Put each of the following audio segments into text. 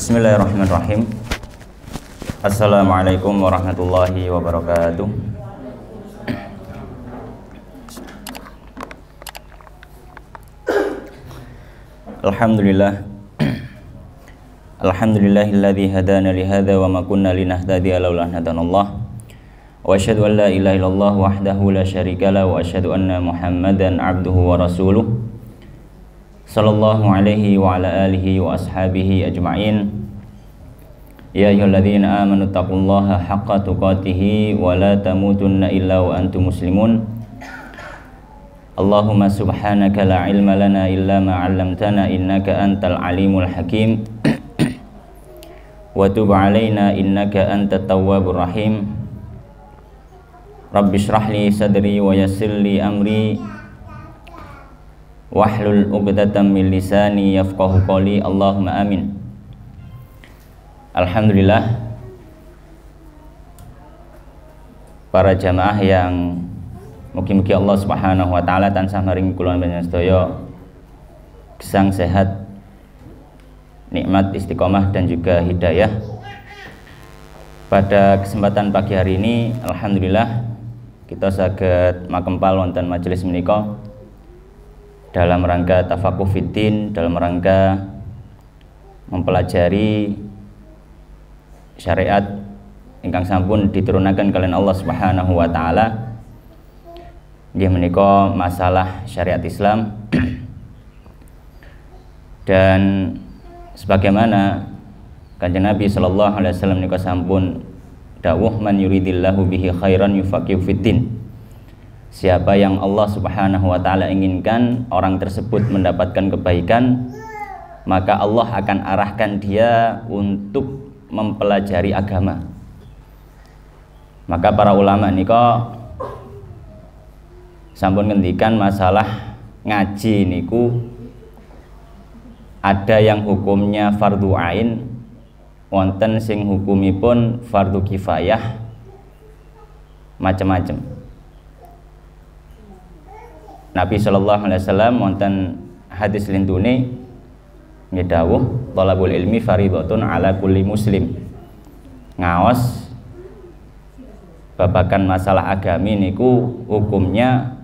Bismillahirrahmanirrahim. Assalamualaikum warahmatullahi wabarakatuh. Alhamdulillah. Alhamdulillahilladzi hadana li hadza wa ma kunna linahtadiya laula an hadanallah. Wa asyhadu an la ilaha illallah wahdahu la syarika lahu wa asyhadu anna Muhammadan abduhu wa rasuluh. Sallallahu alaihi wa ala alihi wa ashabihi ajma'in. Ya ayyuhalladzina amanu taqullaha haqqa tuqatih wa la tamutunna illa wa antum muslimun. Allahumma subhanaka la ilma lana illa ma 'allamtana innaka antal alimul hakim. Wa tub 'alaina innaka antat tawwabur rahim. Rabbi shrah li sadri wa yassir li amri wahlul 'uqdatam min lisani yafqahu qawli. Allahumma amin. Alhamdulillah, para jamaah yang mugi-mugi Allah Subhanahu wa taala tansah maringi kula panjenengan sedaya gesang sehat, nikmat istiqomah dan juga hidayah. Pada kesempatan pagi hari ini alhamdulillah kita saged makempal wonten majelis menika dalam rangka tafaquh fiddin, dalam rangka mempelajari syariat ingkang sampun diturunaken kalian Allah Subhanahu wa taala. Nggih menika masalah syariat Islam. Dan sebagaimana Kanjeng Nabi sallallahu alaihi wasallam menika sampun dawuh, man yuridillahu bihi khairan yufaqihu fiddin. Siapa yang Allah Subhanahu wa taala inginkan orang tersebut mendapatkan kebaikan, maka Allah akan arahkan dia untuk mempelajari agama. Maka para ulama nika sampun ngendikan masalah ngaji niku ada yang hukumnya fardhu ain, wonten sing hukumipun fardhu kifayah, macam-macam. Nabi sallallahu alaihi wasallam wonten hadis lintune ngedawuh, thalabul ilmi fardhatun ala kulli muslim. Ngaos babakan masalah agami niku hukumnya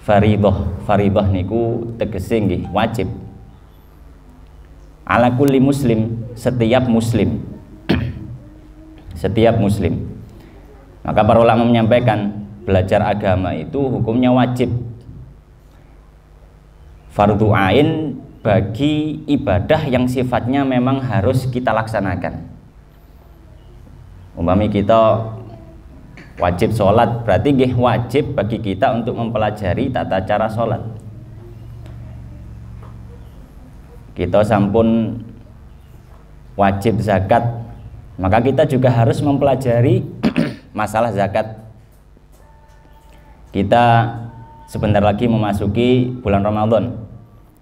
fardhah niku tegese nggih wajib. Ala kulli muslim, setiap muslim. Setiap muslim. Maka para ulama menyampaikan belajar agama itu hukumnya wajib, fardhu ain bagi ibadah yang sifatnya memang harus kita laksanakan. Umpami kita wajib sholat, berarti nggih wajib bagi kita untuk mempelajari tata cara sholat. Kita sampun wajib zakat, maka kita juga harus mempelajari masalah zakat. Kita sebentar lagi memasuki bulan Ramadan.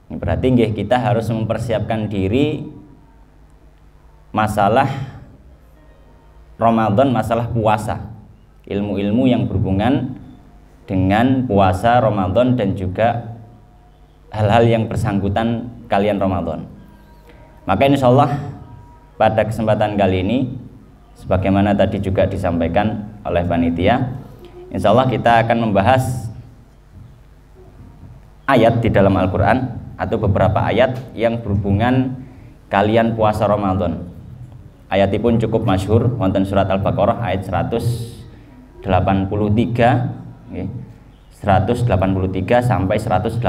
Berarti nggih kita harus mempersiapkan diri masalah Ramadan, masalah puasa. Ilmu-ilmu yang berhubungan dengan puasa Ramadan dan juga hal-hal yang bersangkutan kalian Ramadan. Maka insyaallah pada kesempatan kali ini sebagaimana tadi juga disampaikan oleh panitia, insyaallah kita akan membahas ayat di dalam Al-Quran atau beberapa ayat yang berhubungan kalian puasa Ramadan. Ayatipun cukup masyhur wonten surat Al-Baqarah ayat 183 sampai 187.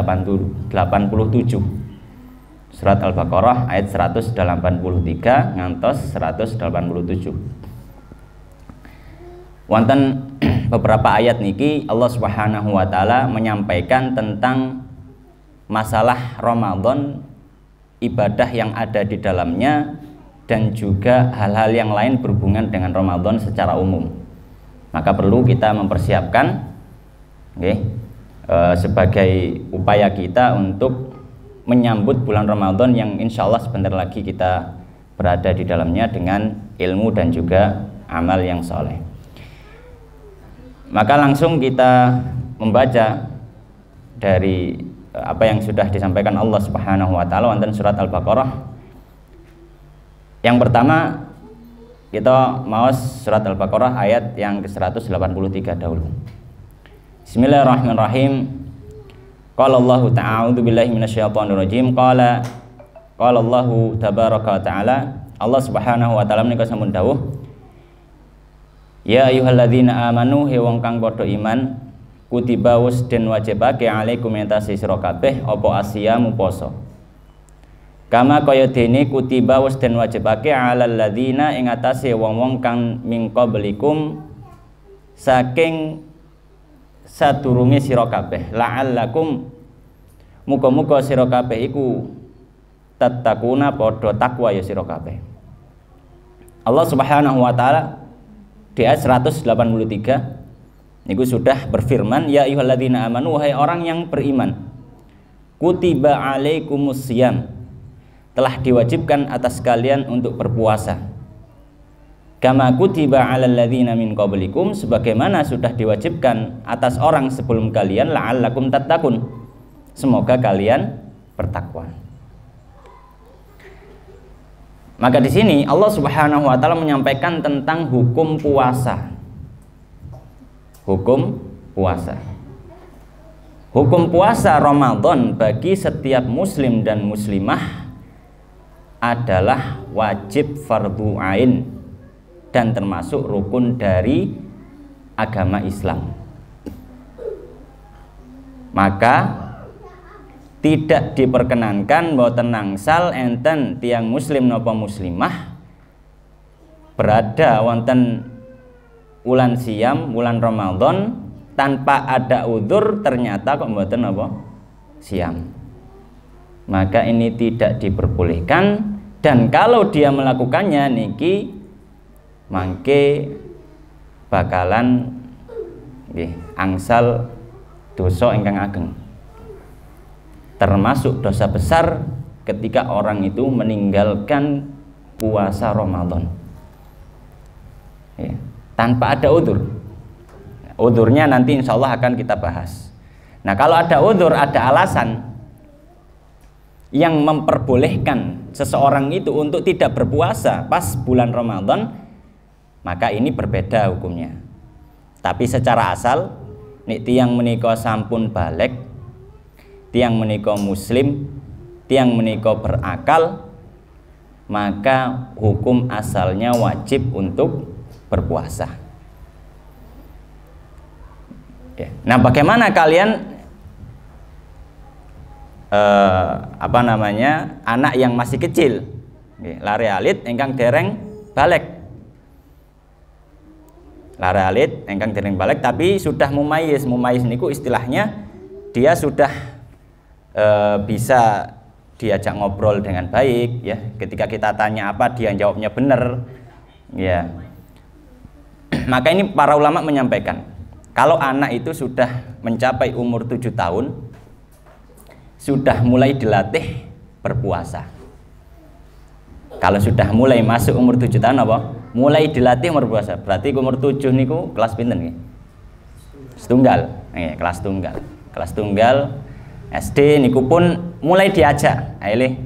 Surat Al-Baqarah ayat 183 ngantos 187. Wonten beberapa ayat niki Allah Subhanahu wa taala menyampaikan tentang masalah Ramadan, ibadah yang ada di dalamnya dan juga hal-hal yang lain berhubungan dengan Ramadan secara umum. Maka perlu kita mempersiapkan sebagai upaya kita untuk menyambut bulan Ramadan yang insya Allah sebentar lagi kita berada di dalamnya dengan ilmu dan juga amal yang soleh. Maka langsung kita membaca dari apa yang sudah disampaikan Allah Subhanahu wa taala wonten surat Al-Baqarah Yang pertama kita mau surat Al-Baqarah ayat yang ke-183 dahulu. Bismillahirrahmanirrahim. Qala Allahu ta'ala a'udzu billahi minasyaitonir rajim. Qala Allahu tabaraka wa ta'ala. Allah Subhanahu wa ta'ala menika sampun dawuh, ya ayyuhalladzina amanu he wong kang padha iman, kutiba wis den wajibake alaikum atase sira kabeh apa asyamu poso. Kama kaya dene kutiba wis den wajibake alal ladzina ing atase wong-wong kang min qablikum saking sadurunge sira kabeh, la'allakum muga-muga sira kabeh iku tattaquna padha takwa ya sira kabeh. Allah Subhanahu wa taala di ayat 183 niku sudah berfirman, ya ayyuhalladzina amanu wahai orang yang beriman, kutiba alaikumusiyam telah diwajibkan atas kalian untuk berpuasa, kama kutiba alal ladzina min qablikum sebagaimana sudah diwajibkan atas orang sebelum kalian, la'allakum tattaqun semoga kalian bertakwa. Maka di sini Allah Subhanahu wa taala menyampaikan tentang hukum puasa. Hukum puasa. Hukum puasa Ramadan bagi setiap muslim dan muslimah adalah wajib fardhu ain dan termasuk rukun dari agama Islam. Maka tidak diperkenankan boten nangsal enten tiang muslim napa muslimah berada wonten wulan siam, wulan Ramadan tanpa ada udzur ternyata kok mboten napa siam. Maka ini tidak diperbolehkan, dan kalau dia melakukannya niki mangke bakalan angsal dosa ingkang ageng. Termasuk dosa besar ketika orang itu meninggalkan puasa Ramadan ya, tanpa ada udzur. Udzurnya nanti insya Allah akan kita bahas. Nah, kalau ada udzur, ada alasan yang memperbolehkan seseorang itu untuk tidak berpuasa pas bulan Ramadan, maka ini berbeda hukumnya. Tapi secara asal nek tiyang menika sampun balik, tiyang menika muslim, tiyang menika berakal, maka hukum asalnya wajib untuk berpuasa. Ya. Nah, bagaimana kalian anak yang masih kecil, lare alit ingkang dereng balik, lare alit ingkang dereng balik tapi sudah mumayyiz. Mumayyiz niku istilahnya dia sudah bisa diajak ngobrol dengan baik ya. Ketika kita tanya apa dia jawabnya benar ya. Maka ini para ulama menyampaikan, kalau anak itu sudah mencapai umur 7 tahun sudah mulai dilatih berpuasa. Kalau sudah mulai masuk umur 7 tahun apa? Mulai dilatih berpuasa. Berarti umur 7 niku kelas pinten nggih? Setunggal. Kelas tunggal. Kelas tunggal SD niku pun mulai diajak, ayo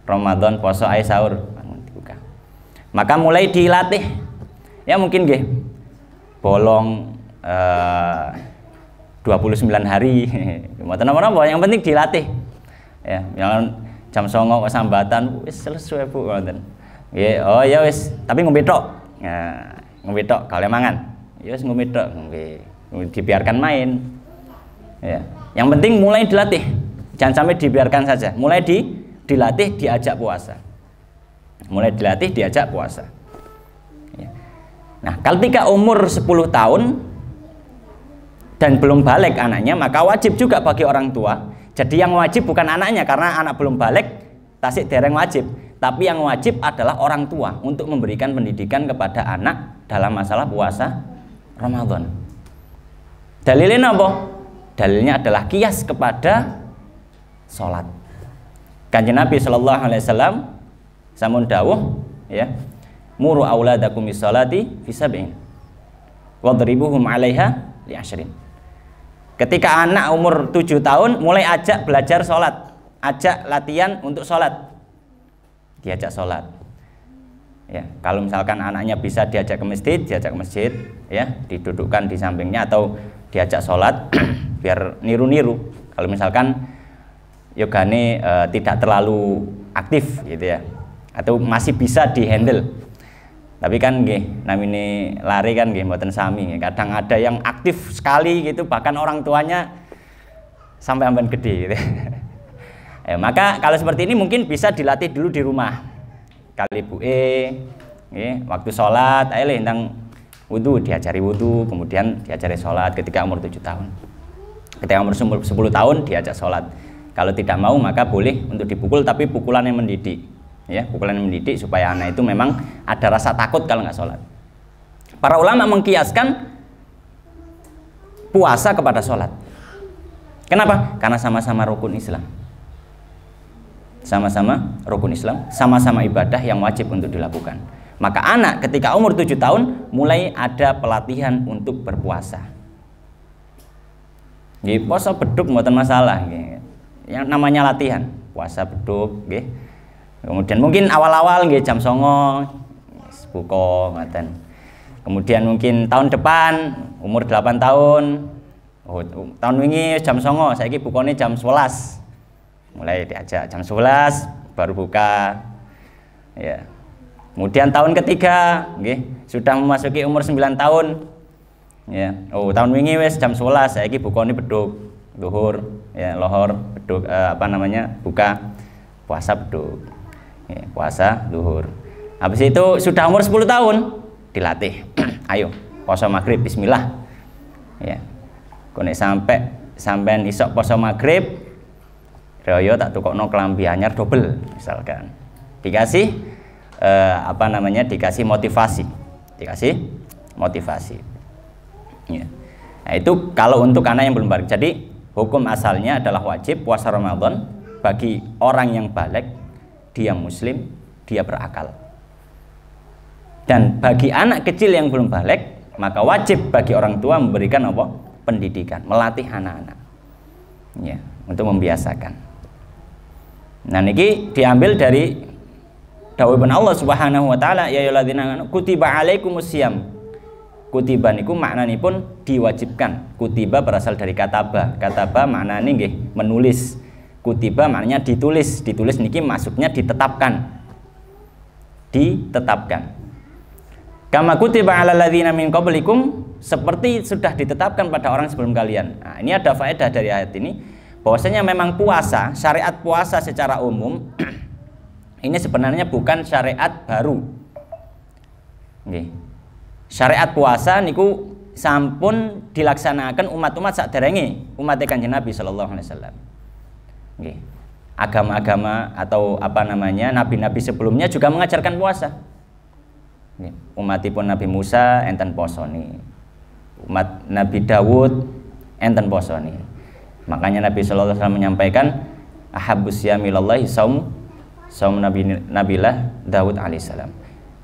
Ramadan poso ae sahur dibuka. Maka mulai dilatih. Ya mungkin nggih bolong 29 hari. Mboten napa-napa, yang penting dilatih. Ya, jangan jam 09.00 kok sambatan wis selesai Bu ngoten. Nggih, oh ya wis, tapi ngombe tok. Ya, ngombe tok kalian mangan. Ya wis ngombe tok, nggih. Dibiarkan main. Ya. Yang penting mulai dilatih. Jangan sampai dibiarkan saja. Mulai dilatih diajak puasa. Mulai dilatih diajak puasa. Ya. Nah, ketika umur 10 tahun dan belum balik anaknya, maka wajib juga bagi orang tua. Jadi yang wajib bukan anaknya, karena anak belum balik tasik dereng wajib, tapi yang wajib adalah orang tua untuk memberikan pendidikan kepada anak dalam masalah puasa Ramadan. Dalilnya apa? Dalilnya adalah kias kepada sholat. Kanjeng Nabi sallallahu alaihi wasallam samun dawuh ya, muru auladakum bis-sholati fi sab'in wadribuhum 'alaiha li 'ashrin. Ketika anak umur 7 tahun mulai ajak belajar sholat, ajak latihan untuk sholat, diajak sholat. Ya, kalau misalkan anaknya bisa diajak ke masjid, ya, didudukkan di sampingnya atau diajak sholat biar niru-niru. Kalau misalkan yogane tidak terlalu aktif gitu ya, atau masih bisa dihandle. Tapi kan nggih namine lari kan nggih mboten sami. Kadang ada yang aktif sekali gitu, bahkan orang tuanya sampai amban gede gitu. Ya, maka kalau seperti ini mungkin bisa dilatih dulu di rumah. Kali waktu sholat ayo tentang wudu, diajari wudu, kemudian diajari sholat ketika umur 7 tahun. Ketika umur 10 tahun diajak sholat. Kalau tidak mau maka boleh untuk dipukul, tapi pukulan yang mendidik, ya, pukulan yang mendidik supaya anak itu memang ada rasa takut kalau nggak sholat. Para ulama mengkiaskan puasa kepada sholat. Kenapa? Karena sama-sama rukun Islam. Sama-sama rukun Islam, sama-sama ibadah yang wajib untuk dilakukan. Maka anak ketika umur 7 tahun mulai ada pelatihan untuk berpuasa. Nggih, puasa beduk mboten masalah nggih. Yang namanya latihan, puasa beduk nggih. Kemudian mungkin awal-awal nggih jam 09.00 buka ngoten. Kemudian mungkin tahun depan umur 8 tahun. Oh, tahun wingi jam 09.00, saiki bukane jam 11. Mulai diajak jam 11 baru buka. Ya. Kemudian tahun ketiga nggih, sudah memasuki umur 9 tahun. Ya. Oh, tahun wingi wis jam 11, saiki bukane beduk zuhur, ya, lohor beduk buka puasa beduk. Ya, puasa zuhur. Habis itu sudah umur 10 tahun dilatih. Ayo, puasa maghrib bismillah. Ya. Kok nek sampean isok puasa maghrib Royo tak tukokno kelambi anyar double misalkan. Dikasih dikasih motivasi. Ya. Nah, itu kalau untuk anak yang belum balik. Jadi hukum asalnya adalah wajib puasa Ramadan bagi orang yang balik, dia muslim, dia berakal. Dan bagi anak kecil yang belum balik, maka wajib bagi orang tua memberikan apa? Pendidikan, melatih anak-anak. Ya, untuk membiasakan. Nah niki diambil dari dawuhipun Allah Subhanahu wa taala, ya ayyuhalladzina kutiba alaikumusiyam. Kutiba niku maknanipun diwajibkan. Kutiba berasal dari kataba. Kataba maknane nggih menulis. Kutiba maknanya ditulis. Ditulis niki maksudnya ditetapkan. Ditetapkan. Kama kutiba alal ladzina min qablikum, seperti sudah ditetapkan pada orang sebelum kalian. Nah, ini ada faedah dari ayat ini. Bahwasanya memang puasa, syariat puasa secara umum ini sebenarnya bukan syariat baru. Nggih. Syariat puasa niku sampun dilaksanakan umat-umat saderenge umat Kanjeng Nabi sallallahu alaihi wasallam. Nggih. Agama-agama atau nabi-nabi sebelumnya juga mengajarkan puasa. Nggih. Umatipun Nabi Musa enten posoni. Umat Nabi Dawud enten posoni. Makanya Nabi sallallahu alaihi wasallam menyampaikan ahabbus siyamilallahi saum Nabilah Daud alaihissalam.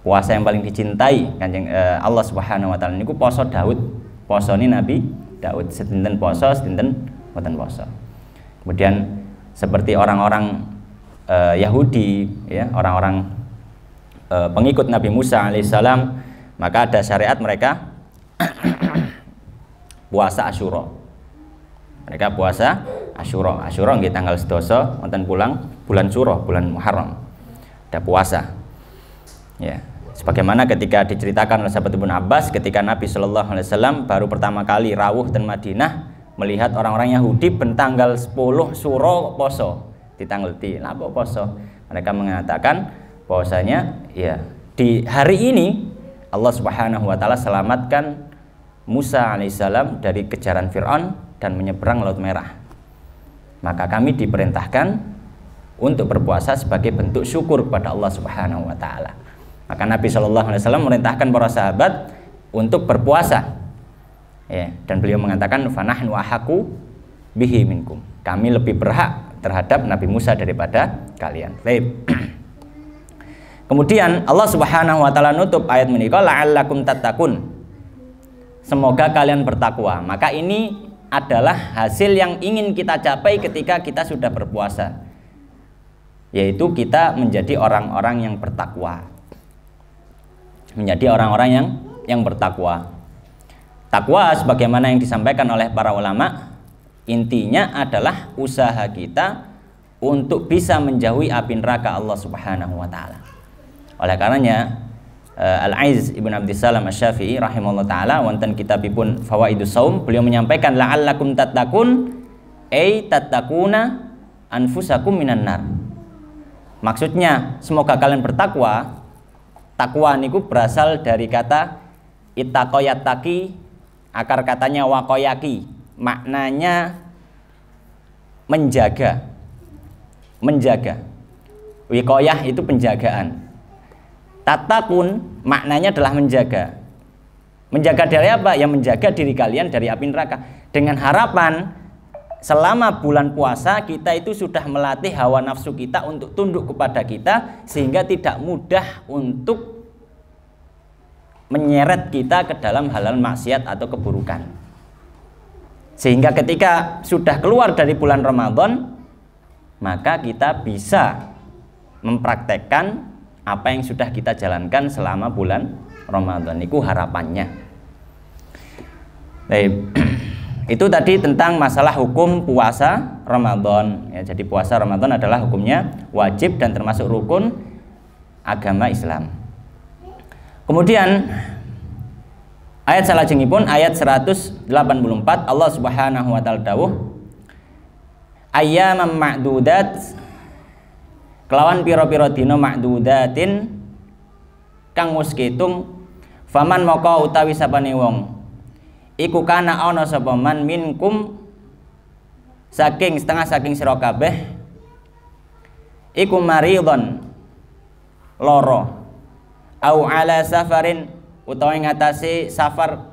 Puasa yang paling dicintai Kanjeng Allah Subhanahu wa taala niku poso Daud. Posone Nabi Daud, sedinten poso, sedinten mboten poso. Kemudian seperti orang-orang Yahudi, ya, orang-orang pengikut Nabi Musa alaihissalam, maka ada syariat mereka puasa Asyura. Mereka puasa Asyura. Asyura nggih tanggal 12 wonten bulan Syura, bulan Muharram. Ada puasa. Ya. Sebagaimana ketika diceritakan oleh sahabat Ibnu Abbas ketika Nabi sallallahu alaihi wasallam baru pertama kali rawuh dan Madinah melihat orang-orang Yahudi ben tanggal 10 Syura poso. Ditangleti, lha kok poso? Mereka mengatakan bahwasanya ya di hari ini Allah Subhanahu wa taala selamatkan Musa alaihissalam dari kejaran Fir'aun dan menyeberang Laut Merah. Maka kami diperintahkan untuk berpuasa sebagai bentuk syukur kepada Allah Subhanahu wa taala. Maka Nabi Shallallahu alaihi wasallam merintahkan para sahabat untuk berpuasa. Ya, dan beliau mengatakan fanahnu ahaku bihi minkum. Kami lebih berhak terhadap Nabi Musa daripada kalian. Baik. Kemudian Allah Subhanahu wa taala nutup ayat menika la'allakum tattaqun. Semoga kalian bertakwa. Maka ini adalah hasil yang ingin kita capai ketika kita sudah berpuasa, yaitu kita menjadi orang-orang yang bertakwa. menjadi orang-orang yang bertakwa. Takwa sebagaimana yang disampaikan oleh para ulama, intinya adalah usaha kita untuk bisa menjauhi api neraka Allah Subhanahu wa taala. Oleh karenanya Al-Aiz Ibn Abdissalam Asy-Syafi'i rahimahullah taala wonten kitabipun Fawaidus Shaum, beliau menyampaikan la'allakum tattaqun ay tattaquna anfusakum minan nar. Maksudnya semoga kalian bertakwa. Takwa niku berasal dari kata ittaqayattaqi, akar katanya waqayaki, maknanya menjaga. Menjaga. Wiqayah itu penjagaan. Tattaqun maknanya adalah menjaga. Menjaga dari apa? Ya menjaga diri kalian dari api neraka. Dengan harapan selama bulan puasa kita itu sudah melatih hawa nafsu kita untuk tunduk kepada kita, sehingga tidak mudah untuk menyeret kita ke dalam hal-hal maksiat atau keburukan. Sehingga ketika sudah keluar dari bulan Ramadan, maka kita bisa mempraktekkan apa yang sudah kita jalankan selama bulan Ramadan. Itu harapannya. Baik. Itu tadi tentang masalah hukum puasa Ramadan. Ya, jadi puasa Ramadan adalah hukumnya wajib dan termasuk rukun agama Islam. Kemudian ayat salajengipun ayat 184 Allah Subhanahu wa taala dawuh ayyaman ma'dudat, kelawan pira-pira dina ma'dudatin kang wis ketung, faman moko utawi sapane wong iku kana ana sapa man minkum saking setengah saking sira kabeh iku maridon loro au ala safarin utawa ing atase safar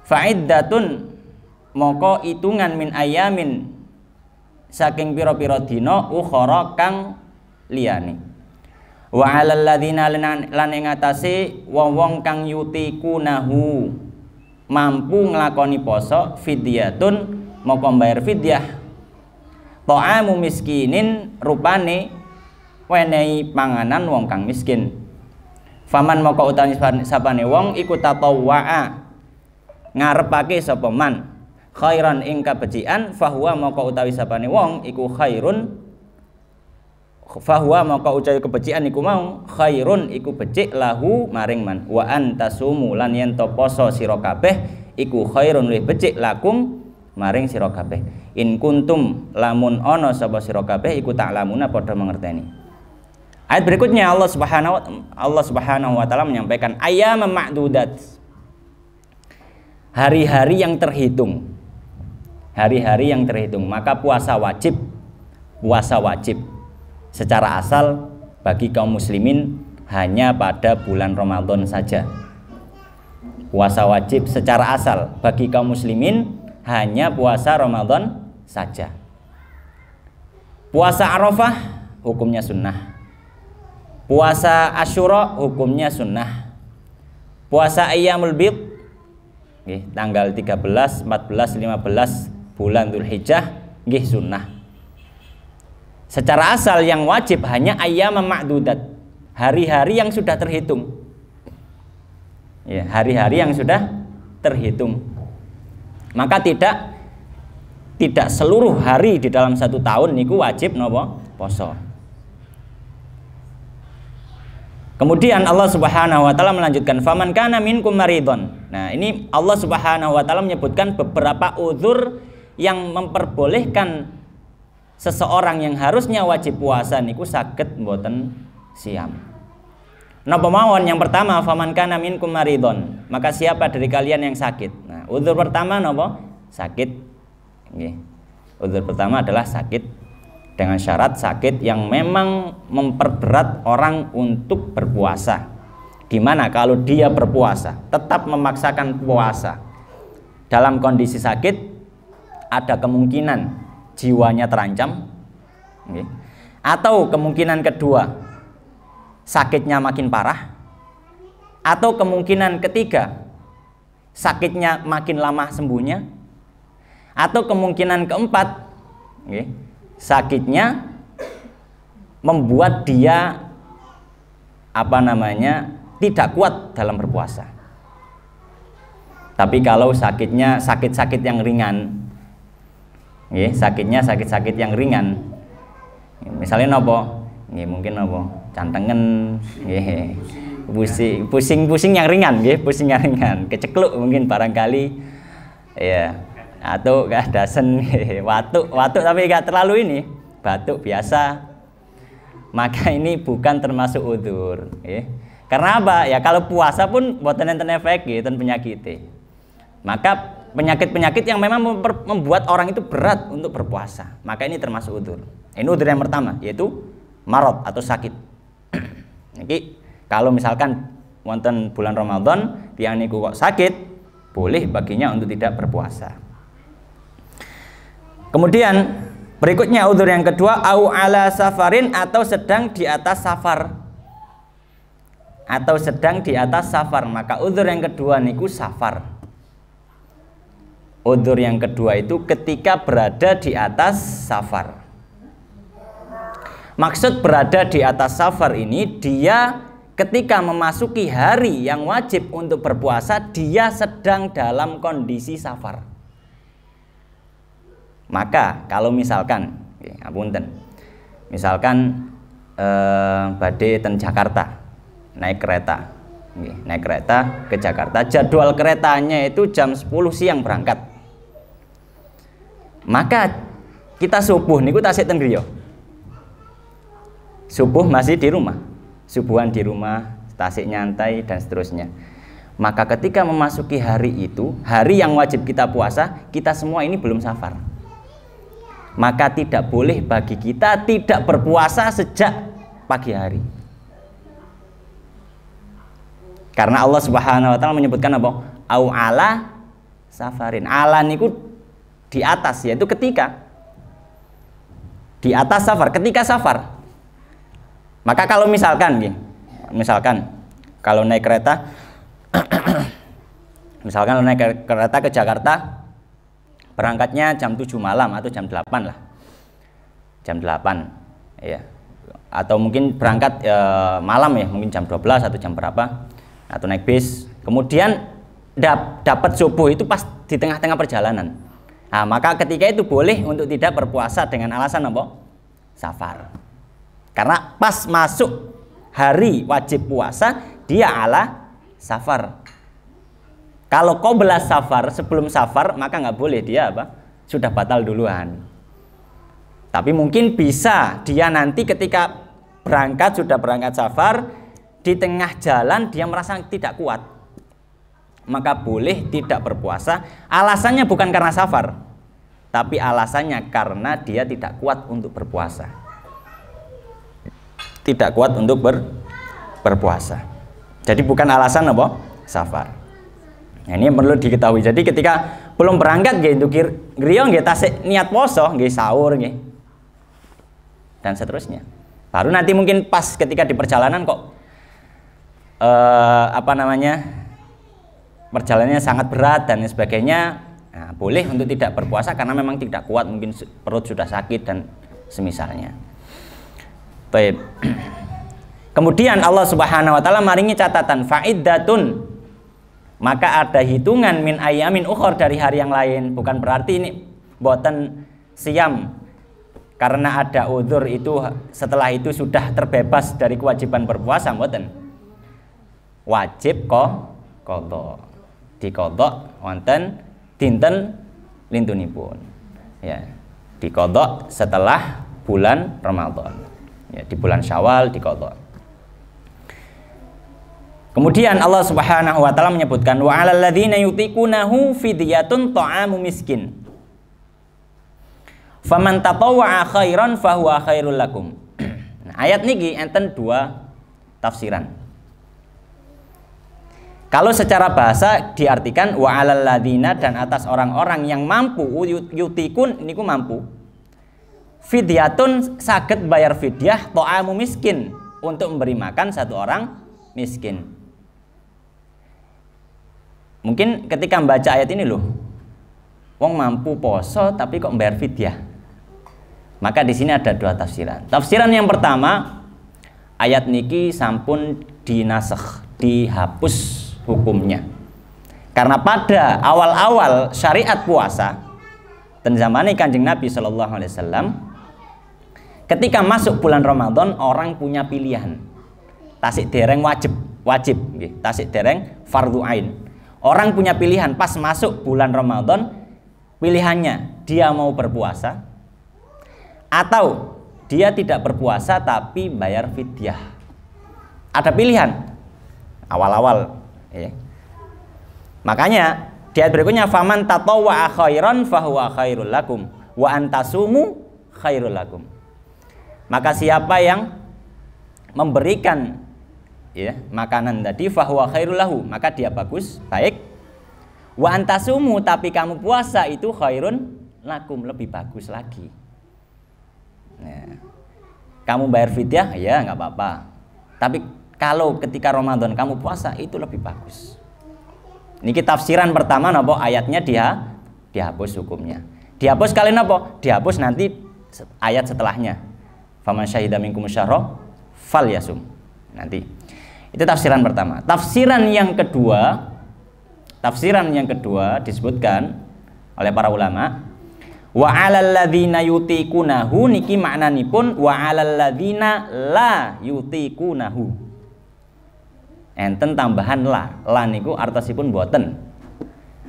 fa'iddatun moko itungan min ayamin saking pira-pira dina ukhara kang liyane wa 'alal ladzina lan ing atase wong-wong kang yutikunahu mampu nglakoni poso fidyatun moko mbayar fidyah ta'amu miskinin rupane wenehi panganan wong kang miskin faman moko utawi sapane wong iku tatawwa'a ngarepake sapa man khairan ing kabecikan fahuwa moko utawi sapane wong iku khairun fahuwa moko utawi kebecikan iku mau khairun iku becik lahu maring man wa antasumu lan yen to poso sira kabeh iku khairun luwih becik lakum maring sira kabeh in kuntum lamun ana sapa sira kabeh iku ta'lamuna padha mengerteni. Ayat berikutnya Allah Subhanahu wa taala menyampaikan ayyaman ma'dudat, hari-hari yang terhitung. Hari-hari yang terhitung, maka puasa wajib secara asal bagi kaum muslimin hanya pada bulan Ramadan saja. Puasa wajib secara asal bagi kaum muslimin hanya puasa Ramadan saja. Puasa Arafah hukumnya sunnah. Puasa Asyura hukumnya sunnah. Puasa Ayyamul Bid tanggal 13, 14, 15 bulan Dzulhijjah nggih sunnah. Secara asal yang wajib hanya ayyaman ma'dudat, hari-hari yang sudah terhitung. Ya, hari-hari yang sudah terhitung. Maka tidak seluruh hari di dalam satu tahun niku wajib napa poso. Kemudian Allah Subhanahu wa taala melanjutkan faman kana minkum maridon. Nah, ini Allah Subhanahu wa taala menyebutkan beberapa uzur yang memperbolehkan seseorang yang harusnya wajib puasa niku saged mboten siam. Napa mawon? Yang pertama faman kana minkum maridon, maka siapa dari kalian yang sakit. Nah, uzur pertama napa? Sakit. Nggih. Uzur pertama adalah sakit, dengan syarat sakit yang memang memperberat orang untuk berpuasa. Dimana kalau dia berpuasa tetap memaksakan puasa dalam kondisi sakit, ada kemungkinan jiwanya terancam, okay. Atau kemungkinan kedua sakitnya makin parah, atau kemungkinan ketiga sakitnya makin lama sembuhnya, atau kemungkinan keempat okay, sakitnya membuat dia tidak kuat dalam berpuasa. Tapi kalau sakitnya sakit-sakit yang ringan, sakitnya sakit-sakit yang ringan, misalnya nopo, mungkin nopo, cantengen, pusing yang ringan, pusing yang ringan, kecekluk mungkin barangkali, ya, atau keadasan, watuk tapi nggak terlalu ini, batuk biasa, maka ini bukan termasuk udzur. Karena apa? Ya kalau puasa pun boten enten efek enten penyakit. Maka penyakit-penyakit yang memang membuat orang itu berat untuk berpuasa, maka ini termasuk udzur. Ini udzur yang pertama, yaitu marad atau sakit. Jadi kalau misalkan wonten bulan Ramadan tiang niku kok sakit, boleh baginya untuk tidak berpuasa. Kemudian berikutnya udzur yang kedua, au ala safarin, atau sedang di atas safar. Atau sedang di atas safar, maka udzur yang kedua niku safar. Udzur yang kedua itu ketika berada di atas safar. Maksud berada di atas safar ini, dia ketika memasuki hari yang wajib untuk berpuasa, dia sedang dalam kondisi safar. Maka kalau misalkan, misalkan badhe ten Jakarta, naik kereta ke Jakarta, jadwal keretanya itu jam 10 siang berangkat, maka kita subuh niku tasik ten griya, subuh masih di rumah, subuhan di rumah, tasik nyantai dan seterusnya. Maka ketika memasuki hari itu, hari yang wajib kita puasa, kita semua ini belum safar, maka tidak boleh bagi kita tidak berpuasa sejak pagi hari. Karena Allah Subhanahu wa taala menyebutkan apa? Au ala safarin. Ala niku di atas, yaitu ketika di atas safar, ketika safar. Maka kalau misalkan kalau naik kereta misalkan naik kereta ke Jakarta, berangkatnya jam 7 malam atau jam 8 lah. Jam 8 ya. Atau mungkin berangkat malam ya, mungkin jam 12 atau jam berapa, atau naik bis, kemudian dapat subuh itu pas di tengah-tengah perjalanan. Nah, maka ketika itu boleh untuk tidak berpuasa dengan alasan apa? Safar. Karena pas masuk hari wajib puasa, dia ala safar. Kalau qabla safar, sebelum safar, maka nggak boleh, dia apa? Sudah batal duluan. Tapi mungkin bisa dia nanti ketika sudah berangkat safar, di tengah jalan dia merasa tidak kuat, maka boleh tidak berpuasa. Alasannya bukan karena safar, tapi alasannya karena dia tidak kuat untuk berpuasa, tidak kuat untuk berpuasa. Jadi bukan alasan apa? Safar. Nah, ini yang perlu diketahui. Jadi ketika belum berangkat nggih griya nggih tasik niat poso, nggih sahur nggih, dan seterusnya. Baru nanti mungkin pas ketika di perjalanan kok perjalanannya sangat berat dan sebagainya, nah, boleh untuk tidak berpuasa karena memang tidak kuat, mungkin perut sudah sakit dan semisalnya. Baik. Kemudian Allah Subhanahu wa taala maringi catatan fa'iddatun, maka ada hitungan min ayamin ukhor, dari hari yang lain. Bukan berarti ini boten siam karena ada udzur itu setelah itu sudah terbebas dari kewajiban berpuasa, mboten. Wajib qadha, diqadha wonten dinten lintunipun, ya, diqadha setelah bulan Ramadan, ya, di bulan Syawal diqadha. Kemudian Allah Subhanahu wa taala menyebutkan wa 'alal ladzina yutiqunahu fidyatun ta'amu miskin faman tatawwa'a khairan fahuwa khairul lakum. Nah, ayat niki enten dua tafsiran. Kalau secara bahasa diartikan wa 'alal ladzina, dan atas orang-orang yang mampu, yutikun niku mampu, fidyatun saged bayar fidyah, ta'amu miskin, untuk memberi makan satu orang miskin. Mungkin ketika membaca ayat ini loh, wong mampu poso tapi kok bayar fidyah. Maka di sini ada dua tafsiran. Tafsiran yang pertama, ayat niki sampun dinasakh, dihapus hukumnya. Karena pada awal-awal syariat puasa dan zamane Kanjeng Nabi Shallallahu Alaihi Wasallam, ketika masuk bulan Ramadan orang punya pilihan. Tasik dereng wajib, tasik dereng fardhu ain. Orang punya pilihan pas masuk bulan Ramadan, pilihannya dia mau berpuasa atau dia tidak berpuasa tapi bayar fidyah. Ada pilihan awal-awal, ya. Makanya di ayat berikutnya faman tatawwa'a khairan fahuwa khairul lakum wa antasumu khairul lakum. Maka siapa yang memberikan, ya, makanan tadi fahuwa khairul lahu, maka dia bagus, baik. Wa antasumu, tapi kamu puasa itu khairun lakum, lebih bagus lagi. Nah, kamu bayar fidyah ya nggak apa-apa. Tapi kalau ketika Ramadan kamu puasa itu lebih bagus. Ini tafsiran pertama napa ayatnya dihapus hukumnya. Dihapus kalian apa? Dihapus nanti ayat setelahnya. Faman syahida minkum syahra falyasum. Nanti. Itu tafsiran pertama. Tafsiran yang kedua disebutkan oleh para ulama, wa 'alal ladzina yutiqunahu, niki maknanipun wa 'alal ladzina la yutiqunahu. Enten tambahan la niku artosipun boten.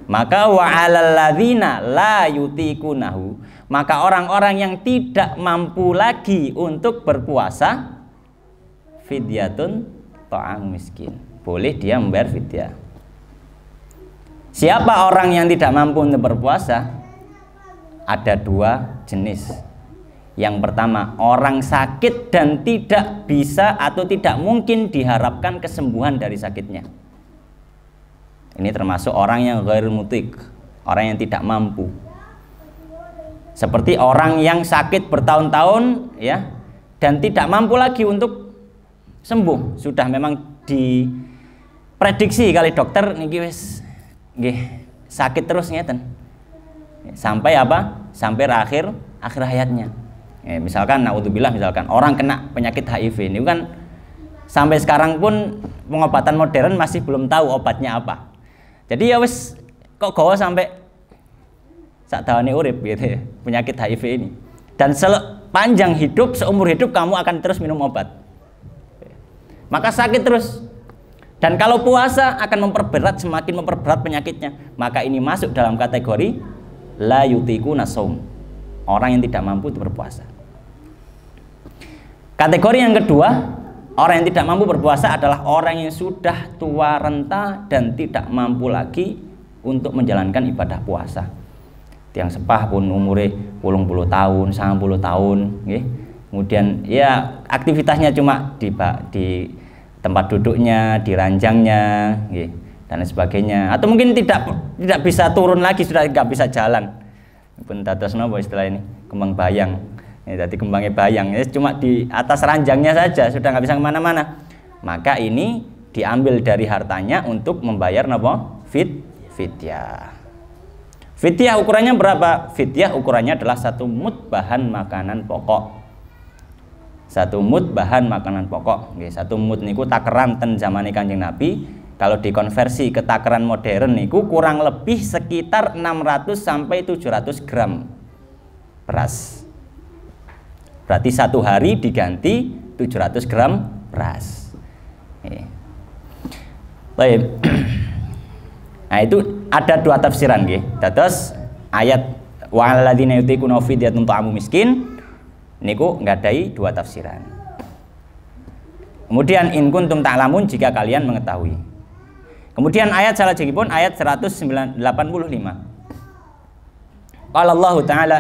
Maka wa 'alal ladzina la yutiqunahu, maka orang-orang yang tidak mampu lagi untuk berpuasa, fidyatun ta'am miskin, boleh dia membayar fidyah. Siapa orang yang tidak mampu untuk berpuasa? Ada dua jenis. Yang pertama, orang sakit dan tidak bisa atau tidak mungkin diharapkan kesembuhan dari sakitnya. Ini termasuk orang yang ghairul mutik, orang yang tidak mampu. Seperti orang yang sakit bertahun-tahun, ya, dan tidak mampu lagi untuk sembuh. Sudah memang diprediksi kali dokter niki wis nggih sakit terus ngeten. Sampai apa? Sampai akhir hayatnya. Misalkan naudzubillah, misalkan orang kena penyakit HIV ini kan sampai sekarang pun pengobatan modern masih belum tahu obatnya apa. Jadi ya wis kok gawa sampai sak dawane urip gitu ya, penyakit HIV ini. Dan sepanjang hidup, seumur hidup kamu akan terus minum obat. Maka sakit terus. Dan kalau puasa akan semakin memperberat penyakitnya. Maka ini masuk dalam kategori la yutiquna shaum, orang yang tidak mampu untuk berpuasa. Kategori yang kedua, orang yang tidak mampu berpuasa adalah orang yang sudah tua renta dan tidak mampu lagi untuk menjalankan ibadah puasa. Yang sepah pun umure 80 tahun, 90 tahun, nggih. Kemudian ya aktivitasnya cuma di tempat duduknya, di ranjangnya, nggih, dan sebagainya. Atau mungkin tidak bisa turun lagi, sudah nggak bisa jalan. Pun dados napa istilah ini? Kembang bayang. Jadi kembangnya bayang, ya, cuma di atas ranjangnya saja, sudah nggak bisa kemana-mana. Maka ini diambil dari hartanya untuk membayar napa? Fidyah. Fidyah ukurannya berapa? Fidyah ukurannya adalah 1 mud bahan makanan pokok. 1 mud bahan makanan pokok. 1 mud niku takeran ten zamane Kanjeng Nabi. Kalau dikonversi ke takaran modern niku kurang lebih sekitar 600 sampai 700 gram beras. Berarti 1 hari diganti 700 gram beras. Baik. Nah, itu ada 2 tafsiran nggih. Dados ayat wa 'alal ladzina yutiquna fidyatun ta'amu miskin niku nggadahi 2 tafsiran. Kemudian in kuntum ta'lamun, jika kalian mengetahui. Kemudian ayat salajengipun ayat 185. Qala Allah Ta'ala,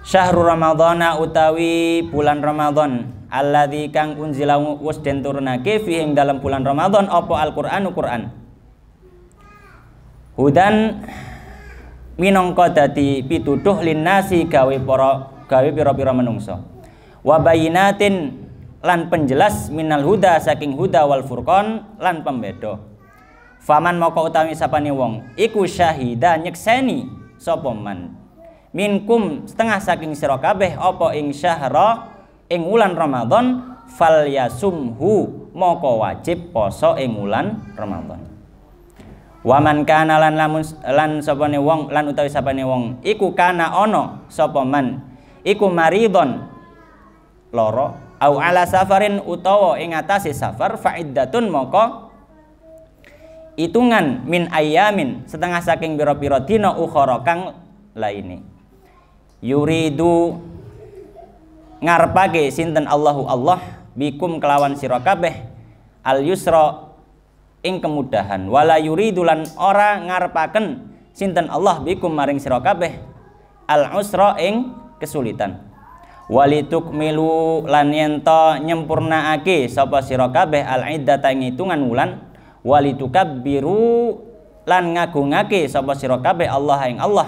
syahrul ramadhana utawi bulan Ramadan, alladzi kang unzila wis den turunake fihi ing dalam bulan Ramadan apa Al-Qur'anu Qur'an. Hudan minangka dadi pituduh linnasi gawe pira-pira menungso. Wa bayinatin lan penjelas minal huda saking huda wal furqan lan pembeda. Faman moko utawi sapane wong iku syahida nyekseni sapa man minkum setengah saking sira kabeh apa ing syahra ing wulan Ramadan falyasumhu moko wajib poso ing wulan Ramadan. Wa man kana lan sapane wong lan utawi sapane wong iku kana ana sapa man iku maridon loro au ala safarin utawa ing atase safar fa iddatun moko hitungan min ayamin setengah saking pira-pira dina ukhara kang laine. Yuridu ngarepake sinten Allahu Allah bikum kelawan sira kabeh al yusra ing kemudahan wala yuridu lan ora ngarepaken sinten Allah bikum maring sira kabeh al usra ing kesulitan. Walitukmilu lan yento nyempurnaake sapa sira kabeh al iddata ing hitungan wulan walitukabbiru lan ngagungake sapa sira kabeh Allah ing Allah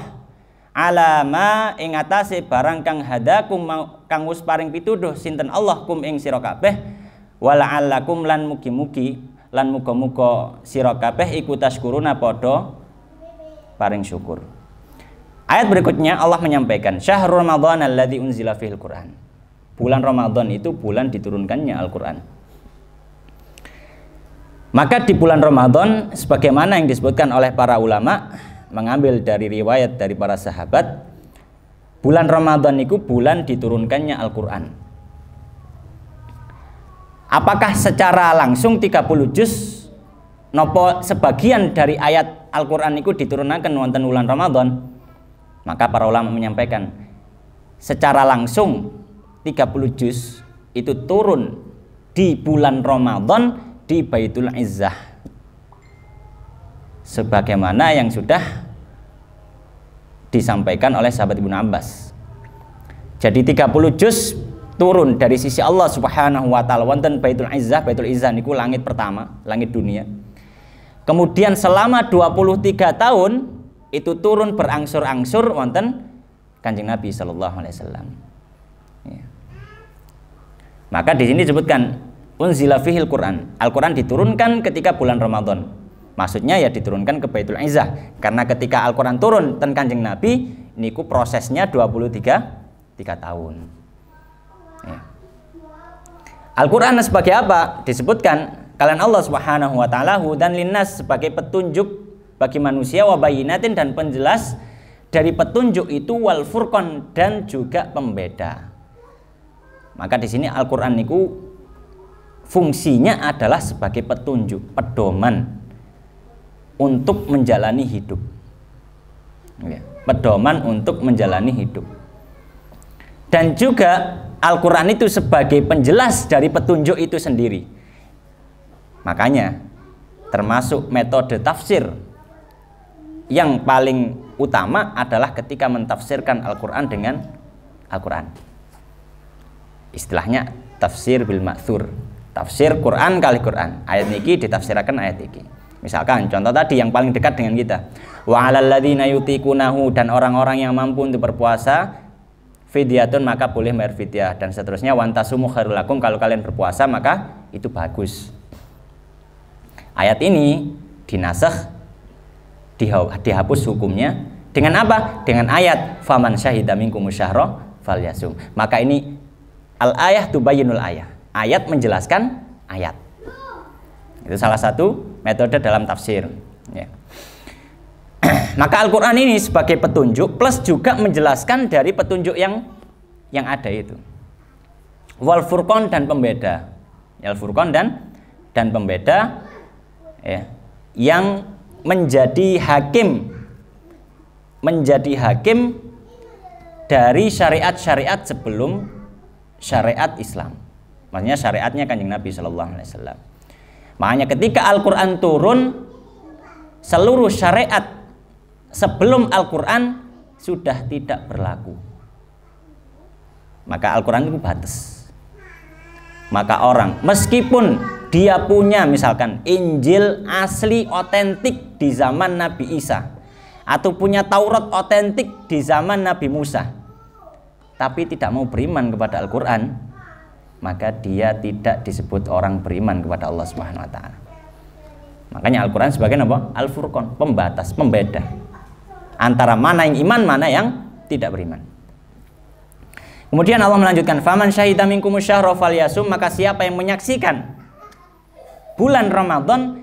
alama ing atase barang kang hadakum kang wis paring pituduh sinten Allah kum ing sira kabeh wala'allakum lan mugi-mugi lan muga-muga sira kabeh iku tashkuruna padha paring syukur. Ayat berikutnya Allah menyampaikan syahrul ramadhan alladzi unzila fihil Qur'an. Bulan Ramadan itu bulan diturunkannya Al-Qur'an. Maka di bulan Ramadan sebagaimana yang disebutkan oleh para ulama mengambil dari riwayat dari para sahabat, bulan Ramadan itu bulan diturunkannya Al-Qur'an. Apakah secara langsung 30 juz nopo sebagian dari ayat Al-Qur'an itu diturunkan wonten bulan Ramadan? Maka para ulama menyampaikan secara langsung 30 juz itu turun di bulan Ramadan di Baitul Izzah sebagaimana yang sudah disampaikan oleh sahabat Ibnu Abbas. Jadi 30 juz turun dari sisi Allah Subhanahu wa taala wonten Baitul Izzah. Baitul Izzah niku langit pertama, langit dunia. Kemudian selama 23 tahun itu turun berangsur-angsur wonten Kanjeng Nabi sallallahu alaihi wasallam. Ya. Maka di sini disebutkan unzila fihil Qur'an. Al-Qur'an diturunkan ketika bulan Ramadan. Maksudnya ya diturunkan ke Baitul Izzah karena ketika Al-Qur'an turun ten Kanjeng Nabi niku prosesnya 3 tahun. Ya. Al-Qur'an sebagai apa? Disebutkan kalian Allah Subhanahu wa taala hudan linnas sebagai petunjuk bagi manusia wa bayyinatin dan penjelas dari petunjuk itu wal furqan dan juga pembeda. Maka di sini Al-Qur'an niku fungsinya adalah sebagai petunjuk, pedoman untuk menjalani hidup. Ya, pedoman untuk menjalani hidup. Dan juga Al-Qur'an itu sebagai penjelas dari petunjuk itu sendiri. Makanya termasuk metode tafsir yang paling utama adalah ketika mentafsirkan Al-Qur'an dengan Al-Qur'an. Istilahnya tafsir bil ma'thur. Tafsir Quran kali Quran. Ayat niki ditafsirkan ayat niki. Misalkan contoh tadi yang paling dekat dengan kita. Wa 'alal ladzina yutiqunahu dan orang-orang yang mampu untuk berpuasa fidyatun maka boleh bayar fidyah dan seterusnya wa antasumu khairul lakum kalau kalian berpuasa maka itu bagus. Ayat ini dinasakh dihapus hukumnya dengan apa? Dengan ayat faman syahida minkum syahra falyasum. Maka ini al-ayah tubayyinul ayah. Ayat menjelaskan ayat. Itu salah satu metode dalam tafsir. Ya. Maka Al-Qur'an ini sebagai petunjuk plus juga menjelaskan dari petunjuk yang ada itu. Wal furqan dan pembeda. Al furqan dan pembeda ya, yang menjadi hakim dari syariat-syariat sebelum syariat Islam. Maksudnya syariatnya Kanjeng Nabi sallallahu alaihi wasallam. Makanya ketika Al-Qur'an turun, seluruh syariat sebelum Al-Qur'an sudah tidak berlaku. Maka Al-Qur'an itu batas. Maka orang meskipun dia punya misalkan Injil asli otentik di zaman Nabi Isa atau punya Taurat otentik di zaman Nabi Musa, tapi tidak mau beriman kepada Al-Qur'an, maka dia tidak disebut orang beriman kepada Allah Subhanahu wa taala. Makanya Al-Qur'an sebagai apa? Al-Furqan, pembatas, pembeda antara mana yang iman, mana yang tidak beriman. Kemudian Allah melanjutkan faman syahida minkum syahra falyasum, maka siapa yang menyaksikan bulan Ramadan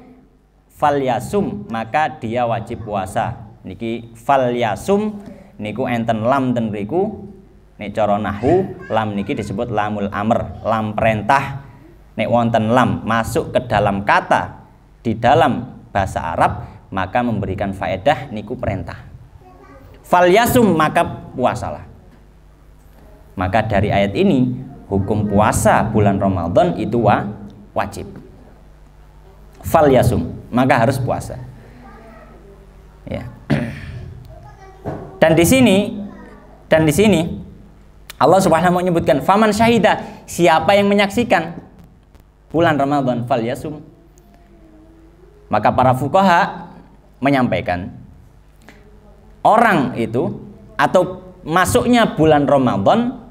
falyasum, maka dia wajib puasa. Niki falyasum niku enten lam ten mriku. Nek cara nahwu lam niki disebut lamul amr, lam perintah. Nek wonten lam masuk ke dalam kata di dalam bahasa Arab, maka memberikan faedah niku perintah. Falyasum, maka puasalah. Maka dari ayat ini hukum puasa bulan Ramadan itu wajib. Falyasum, maka harus puasa. Ya. Dan di sini Allah Subhanahu wa menyebutkan faman syahida, siapa yang menyaksikan bulan Ramadan falyasum. Maka para fuqaha menyampaikan orang itu atau masuknya bulan Ramadan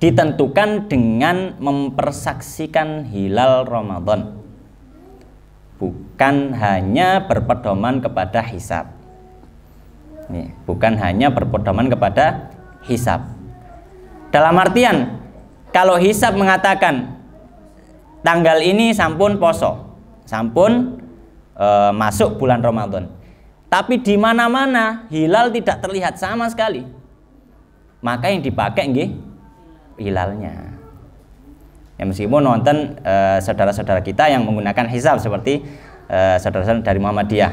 ditentukan dengan mempersaksikan hilal Ramadan, bukan hanya berpedoman kepada hisab. Bukan hanya berpedoman kepada hisab. Dalam artian, kalau hisab mengatakan tanggal ini sampun poso, sampun masuk bulan Ramadan, tapi di mana-mana hilal tidak terlihat sama sekali, maka yang dipakai nggih hilalnya. Ya, meskipun nonton saudara-saudara kita yang menggunakan hisab seperti saudara-saudara dari Muhammadiyah,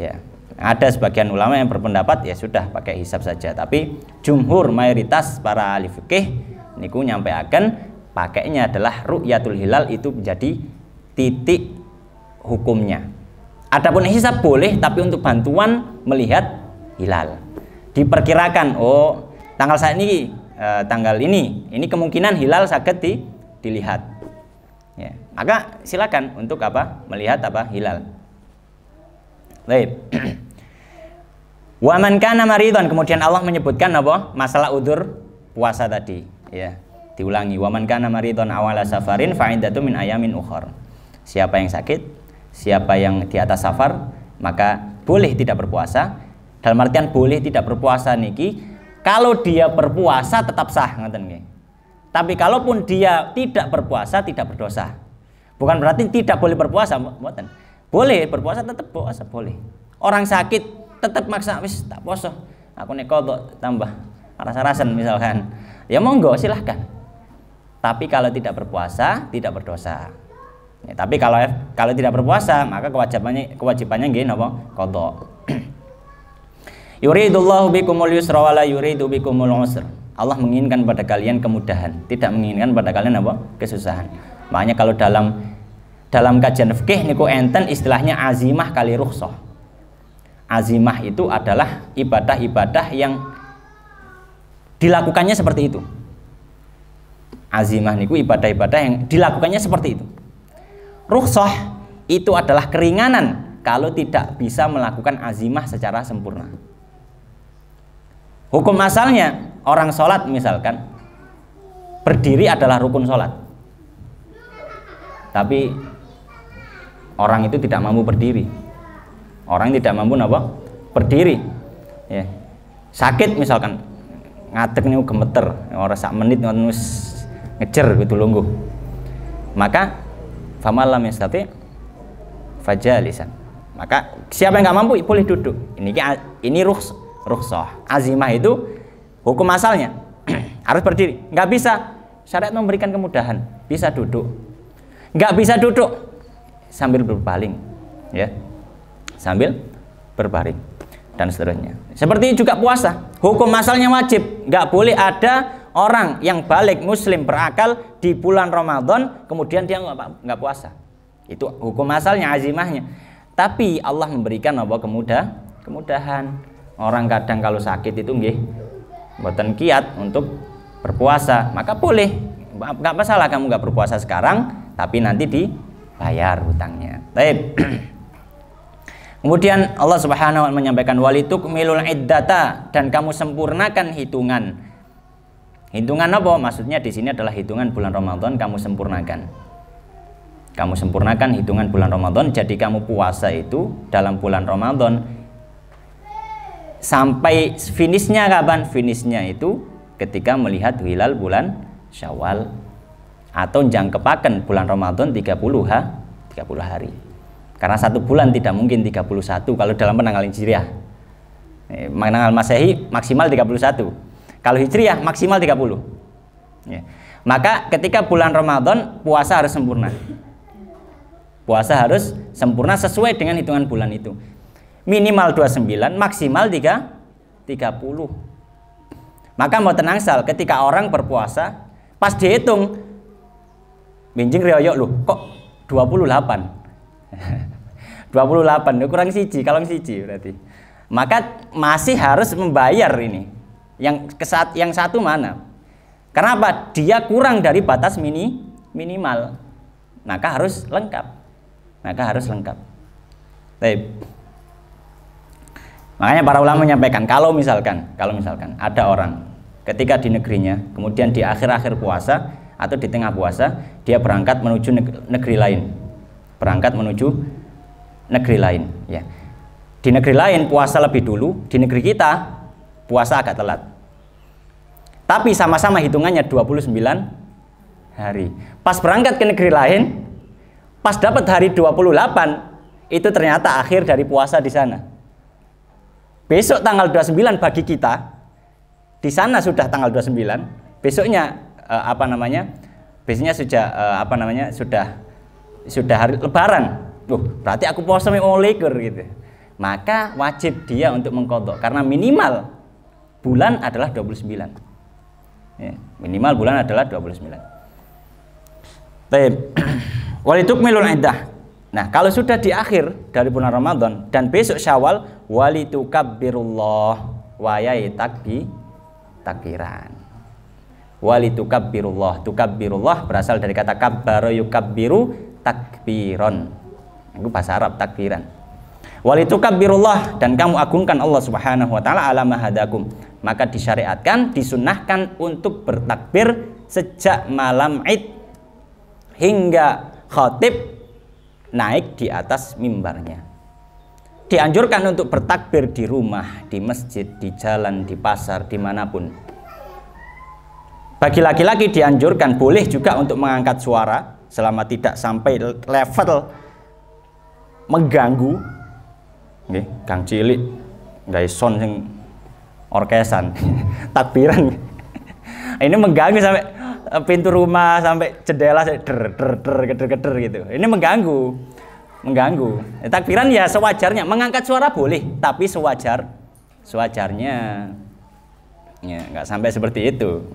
ya, ada sebagian ulama yang berpendapat ya sudah pakai hisab saja, tapi jumhur mayoritas para ahli fikih niku nyampaikan pakainya adalah ru'yatul hilal, itu menjadi titik hukumnya. Adapun hisab boleh, tapi untuk bantuan melihat hilal. Diperkirakan oh tanggal saat ini tanggal ini kemungkinan hilal saged dilihat. Ya, maka silakan untuk apa? Melihat apa? Hilal. Baik. Wa man kana maridhan, kemudian Allah menyebutkan apa? Masalah udzur puasa tadi, ya. Diulangi, wa man kana maridhan awala safarin fa iddatu min ayamin ukhra. Siapa yang sakit, siapa yang di atas safar, maka boleh tidak berpuasa. Dalam artian boleh tidak berpuasa niki kalau dia berpuasa tetap sah, ngoten nggih. Tapi kalaupun dia tidak berpuasa tidak berdosa. Bukan berarti tidak boleh berpuasa, mboten. Boleh berpuasa, tetap puasa boleh. Orang sakit tetap maksa wis tak poso. Aku nek qadha tambah rasa-rasen misalkan. Ya monggo silahkan. Tapi kalau tidak berpuasa tidak berdosa. Ya, tapi kalau tidak berpuasa maka kewajibannya nggih napa? Qadha. Yuridullahu bikumul yusra wa la yuridu bikumul usra. Allah menginginkan pada kalian kemudahan, tidak menginginkan pada kalian apa? Kesusahan. Makanya kalau dalam kajian fikih niku enten istilahnya azimah kali rukhsah. Azimah itu adalah ibadah-ibadah yang dilakukannya seperti itu. Azimah niku ibadah-ibadah yang dilakukannya seperti itu. Rukhsah itu adalah keringanan kalau tidak bisa melakukan azimah secara sempurna. Hukum asalnya orang sholat misalkan berdiri adalah rukun sholat, tapi orang itu tidak mampu berdiri. Orang tidak mampu apa? Berdiri. Ya. Sakit misalkan ngadeg niku gemeter, ora sak menit wis ngejer gitu lungguh. Maka famalam yastati fajalisan. Maka siapa yang nggak mampu boleh duduk. Ini rukhsah. Azimah itu hukum asalnya harus berdiri. Nggak bisa, syariat memberikan kemudahan. Bisa duduk. Nggak bisa duduk sambil berbaring, ya, sambil berbaring dan seterusnya. Seperti juga puasa. Hukum asalnya wajib. Nggak boleh ada orang yang balik muslim berakal di bulan Ramadan kemudian dia nggak puasa. Itu hukum asalnya, azimahnya. Tapi Allah memberikan apa? Kemudahan. Orang kadang kalau sakit itu nggih mboten kiat untuk berpuasa, maka boleh, nggak masalah kamu nggak berpuasa sekarang, tapi nanti dibayar hutangnya. Baik. Kemudian Allah Subhanahu wa taala menyampaikan walitukmilul iddata, dan kamu sempurnakan hitungan. Hitungan apa? Maksudnya di sini adalah hitungan bulan Ramadan kamu sempurnakan. Kamu sempurnakan hitungan bulan Ramadan, jadi kamu puasa itu dalam bulan Ramadan sampai finishnya kapan? Finishnya itu ketika melihat hilal bulan Syawal atau jangkepaken bulan Ramadan 30 30 hari. Karena 1 bulan tidak mungkin 31 kalau dalam penanggal Hijriah. Penanggal Masehi maksimal 31. Kalau Hijriah maksimal 30. Ya. Maka ketika bulan Ramadan puasa harus sempurna. Puasa harus sempurna sesuai dengan hitungan bulan itu. Minimal 29, maksimal 30. Maka mau tenang sal, ketika orang berpuasa pas dihitung benjing reoyok loh, kok 28. 28 kurang siji, kalau siji berarti. Maka masih harus membayar ini. Yang satu mana? Karena apa? Dia kurang dari batas minimal. Maka harus lengkap. Baik. Makanya para ulama menyampaikan kalau misalkan ada orang ketika di negerinya, kemudian di akhir-akhir puasa atau di tengah puasa dia berangkat menuju negeri lain, ya. Di negeri lain puasa lebih dulu, di negeri kita puasa agak telat. Tapi sama-sama hitungannya 29 hari. Pas berangkat ke negeri lain, pas dapat hari 28, itu ternyata akhir dari puasa di sana. Besok tanggal 29 bagi kita, di sana sudah tanggal 29, besoknya biasanya sudah hari lebaran. Berarti aku puasa likur gitu. Maka wajib dia untuk mengqadha karena minimal bulan adalah 29. Ya, minimal bulan adalah 29. Baik. Walitukmilul iddah. Nah, kalau sudah di akhir dari bulan Ramadan dan besok Syawal, walitukabbirullah wa takbiran. Walitukabbirullah, tukabbirullah berasal dari kata kabbara yukabbiru takbiron. Itu bahasa Arab, takbiran. Walitukabbirullah, dan kamu agungkan Allah Subhanahu wa taala ala ma hadakum. Maka disyariatkan, disunnahkan untuk bertakbir sejak malam Id hingga khatib naik di atas mimbarnya. Dianjurkan untuk bertakbir di rumah, di masjid, di jalan, di pasar, dimanapun. Bagi laki-laki dianjurkan, boleh juga untuk mengangkat suara selama tidak sampai level mengganggu. Nggih, gang cilik gawe sound sing orkesan takbiran. Ini mengganggu sampai pintu rumah, sampai jendela geder gitu. Ini mengganggu. Takbiran ya sewajarnya, mengangkat suara boleh, tapi sewajarnya. Ya, nggak sampai seperti itu.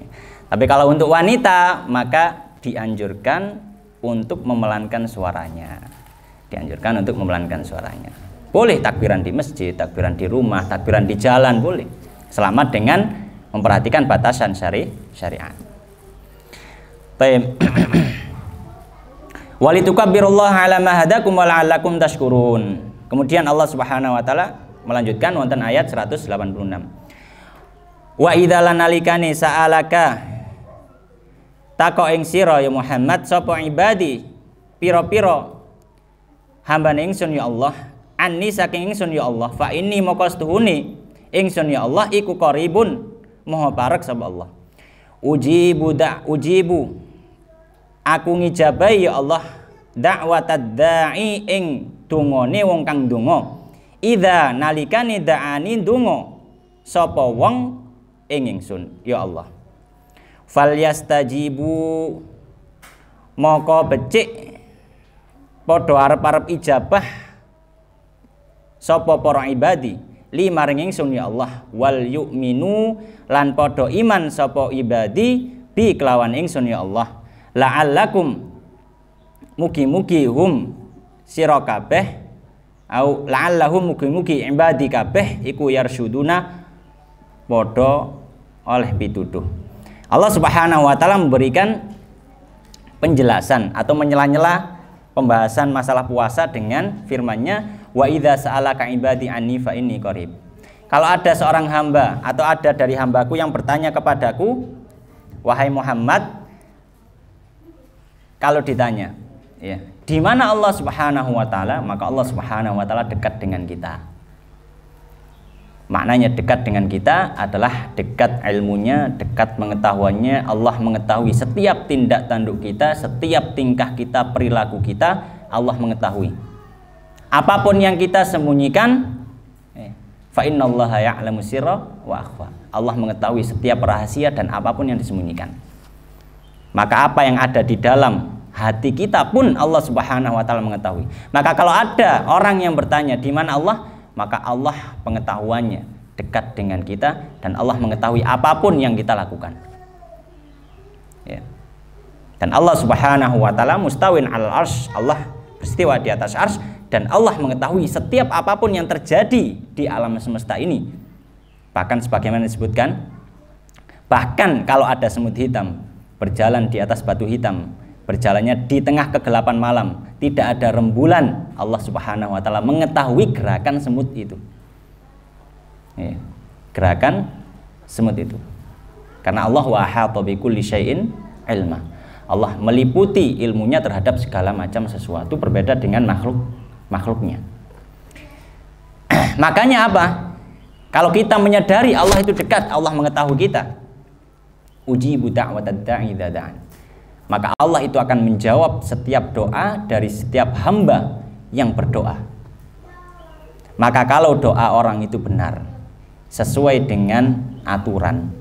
Tapi kalau untuk wanita maka dianjurkan untuk memelankan suaranya. Boleh takbiran di masjid, takbiran di rumah, takbiran di jalan boleh. Selama dengan memperhatikan batasan syariat. Baik. Walitukabbirullah ala ma hadakum wa la'allakum tashkurun. Kemudian Allah Subhanahu wa taala melanjutkan wonten ayat 186. Wa idza lanalikani sa'alaka tako ing sira ya Muhammad sapa ibadi pira-pira hambane ingsun ya Allah, anni saking ingsun ya Allah, fa inni maqastuhuni ingsun ya Allah iku qaribun maha parek sapa Allah. Ujibu aku ngijabahi ya Allah da'watad da'i ing dungane wong kang donga. Idza nalikane da'ani donga sapa wong ing ingsun ya Allah. Falyastajibu moko becik padha arep-arep ijabah sapa para ibadi li maring ingsun ya Allah, wal yu'minu lan padha iman sapa ibadi bi kelawan ingsun ya Allah, la'allakum mugi-mugi hum sira kabeh au la'allahum mugi-mugi ibadi kabeh iku yarsyuduna padha oleh pituduh. Allah Subhanahu wa taala memberikan penjelasan atau menyela-nyela pembahasan masalah puasa dengan firman-Nya, wa idza sa'alaka ibadi anni fa inni qarib. Kalau ada seorang hamba atau ada dari hambaku yang bertanya kepadaku, wahai Muhammad, kalau ditanya, ya, di mana Allah Subhanahu wa taala, maka Allah Subhanahu wa taala dekat dengan kita. Maknanya dekat dengan kita adalah dekat ilmunya, dekat pengetahuannya. Allah mengetahui setiap tindak tanduk kita, setiap tingkah kita, perilaku kita, Allah mengetahui. Apapun yang kita sembunyikan, fa innallaha ya'lamu sirra wa akhfa. Allah mengetahui setiap rahasia dan apapun yang disembunyikan. Maka apa yang ada di dalam hati kita pun Allah Subhanahu wa taala mengetahui. Maka kalau ada orang yang bertanya di mana Allah, maka Allah pengetahuannya dekat dengan kita dan Allah mengetahui apapun yang kita lakukan. Ya. Dan Allah Subhanahu wa taala mustawin 'alal arsy, Allah beristiwa di atas arsy dan Allah mengetahui setiap apapun yang terjadi di alam semesta ini. Bahkan sebagaimana disebutkan, bahkan kalau ada semut hitam berjalan di atas batu hitam, berjalannya di tengah kegelapan malam, tidak ada rembulan, Allah Subhanahu wa taala mengetahui gerakan semut itu. Ya, gerakan semut itu. Karena Allah wa ahata bi kulli syai'in ilma. Allah meliputi ilmunya terhadap segala macam sesuatu, berbeda dengan makhluknya. Makanya apa? Kalau kita menyadari Allah itu dekat, Allah mengetahui kita. Ujibu da'watad da'i idza da'an. Maka Allah itu akan menjawab setiap doa dari setiap hamba yang berdoa. Maka kalau doa orang itu benar, sesuai dengan aturan,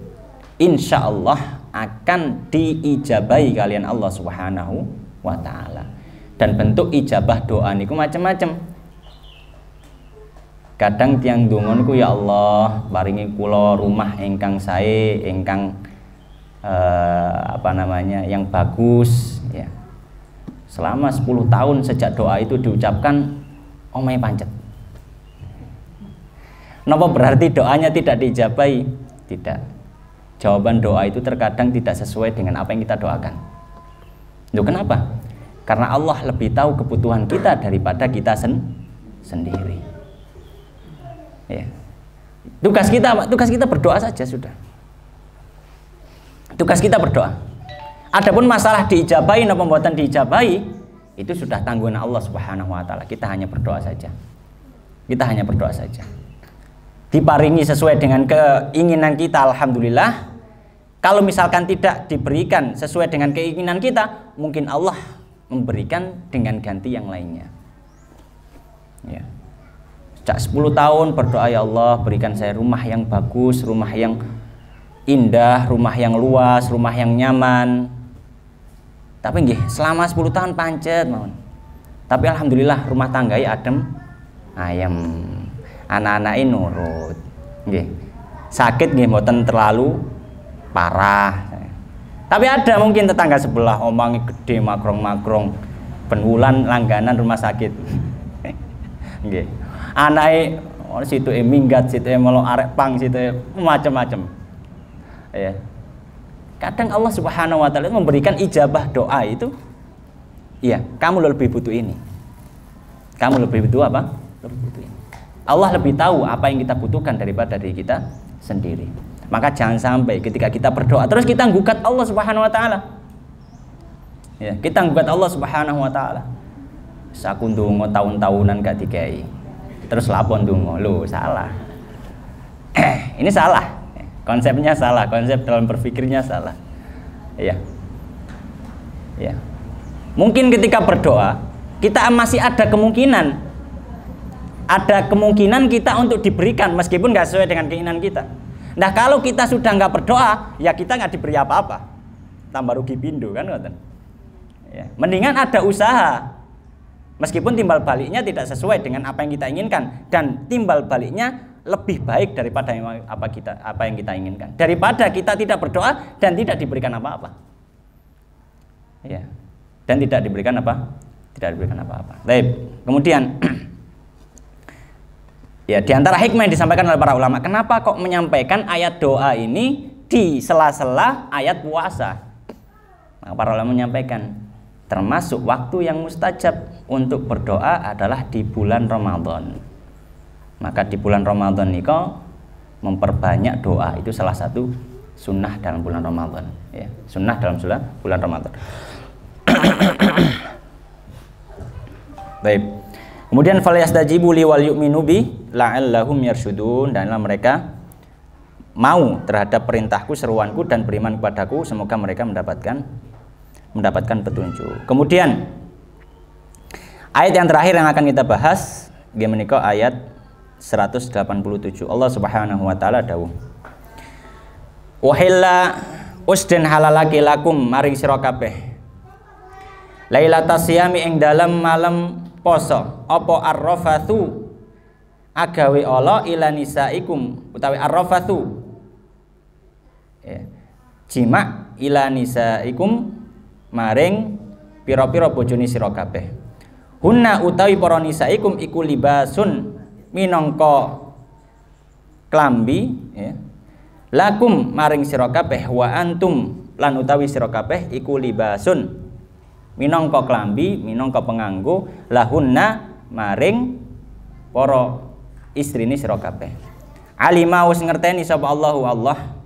insya Allah akan diijabahi kalian Allah Subhanahu wa ta'ala. Dan bentuk ijabah doa niku macam-macam. Kadang tiang donga niku, ya Allah paringi kula rumah ingkang sae, ingkang yang bagus ya. Selama 10 tahun sejak doa itu diucapkan omahe pancet. Napa berarti doanya tidak diijabahi? Tidak. Jawaban doa itu terkadang tidak sesuai dengan apa yang kita doakan. Loh, kenapa? Karena Allah lebih tahu kebutuhan kita daripada kita sendiri. Ya. Tugas kita berdoa saja sudah. Tugas kita berdoa. Adapun masalah diijabahi atau pembuatan diijabahi, itu sudah tanggungan Allah Subhanahu wa taala. Kita hanya berdoa saja. Kita hanya berdoa saja. Diparingi sesuai dengan keinginan kita, alhamdulillah. Kalau misalkan tidak diberikan sesuai dengan keinginan kita, mungkin Allah memberikan dengan ganti yang lainnya. Ya. Sejak 10 tahun berdoa, ya Allah berikan saya rumah yang bagus, rumah yang indah, rumah yang luas, rumah yang nyaman. Tapi nggih, selama 10 tahun pancet mawon. Tapi alhamdulillah rumah tanggai adem ayam. Anak-anake nurut. Nggih. Sakit nggih mboten terlalu parah. Tapi ada mungkin tetangga sebelah omange gede magrong-magrong, ben wulan langganan rumah sakit. Nggih. Anake situ minggat, situ melok arek pang, situ macam-macam. Ya. Kadang Allah Subhanahu wa taala memberikan ijabah doa itu. Iya, kamu lebih butuh ini. Kamu lebih butuh apa? Lebih butuh ini. Allah lebih tahu apa yang kita butuhkan daripada diri kita sendiri. Maka jangan sampai ketika kita berdoa terus kita nggugat Allah Subhanahu wa taala. Ya, kita nggugat Allah Subhanahu wa taala. Saku ndonga tahun-tahunan gak dikai. Terus lapon ndonga. Loh, salah. Ini salah. Konsepnya salah, konsep dalam berpikirnya salah. Ya. Ya. Mungkin ketika berdoa, kita masih ada kemungkinan kita untuk diberikan meskipun nggak sesuai dengan keinginan kita. Nah, kalau kita sudah nggak berdoa, ya kita nggak diberi apa-apa, tambah rugi pindo kan, ngoten. Ya. Mendingan ada usaha, meskipun timbal baliknya tidak sesuai dengan apa yang kita inginkan, dan timbal baliknya lebih baik daripada apa yang kita inginkan, daripada kita tidak berdoa dan tidak diberikan apa-apa. Ya. Dan tidak diberikan apa-apa. Baik. Kemudian ya, di antara hikmah yang disampaikan oleh para ulama, kenapa kok menyampaikan ayat doa ini di sela-sela ayat puasa? Maka para ulama menyampaikan termasuk waktu yang mustajab untuk berdoa adalah di bulan Ramadan. Maka di bulan Ramadan ini kok memperbanyak doa, itu salah satu sunnah dalam bulan Ramadan. Ya, sunnah dalam bulan Ramadan. Baik. Kemudian falyastajibu li wal yu'minu bi la'allahum yarsyudun, dan mereka mau terhadap perintahku, seruanku, dan beriman kepadaku, semoga mereka mendapatkan petunjuk. Kemudian Ayat yang terakhir yang akan kita bahas menika ayat 187. Allah Subhanahu wa taala dawuh, "Wahilla usden halalaki lakum maring sira kabeh lailatas siyami ing dalem malam poso apa arrafathu agawe Allah ila nisaikum utawi arrafathu ya, jima ila nisaikum maring pira-pira bojone sira kabeh. Hunna utawi para nisaikum iku libasun minangka klambi ya. Lakum maring sira kabeh wa antum lan utawi sira kabeh iku libasun minangka klambi minangka penganggo lahunna maring para istrine sira kabeh. Alima wis ngerteni sapa Allahu Allah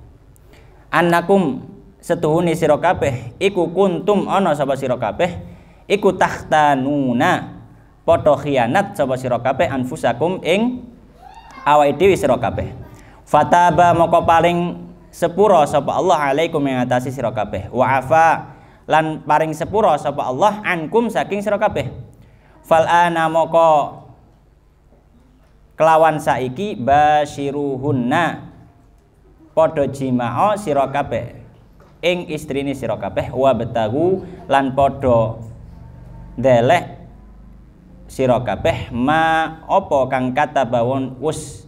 annakum setuhune sira kabeh iku kuntum ana sapa sira kabeh iku tahtanuna padha khianat sapa sira kabeh anfusakum ing awake dhewe sira kabeh. Fataba moko paling sepura sapa Allah alaikum ing atase sira kabeh. Wa afa lan paring sepura sapa Allah ankum saking sira kabeh. Fal ana moko kelawan saiki basyiruhunna padha jimaa sira kabeh ing istrine sira kabeh wa betagu lan padha delek sira kabeh ma apa kang katabawon wis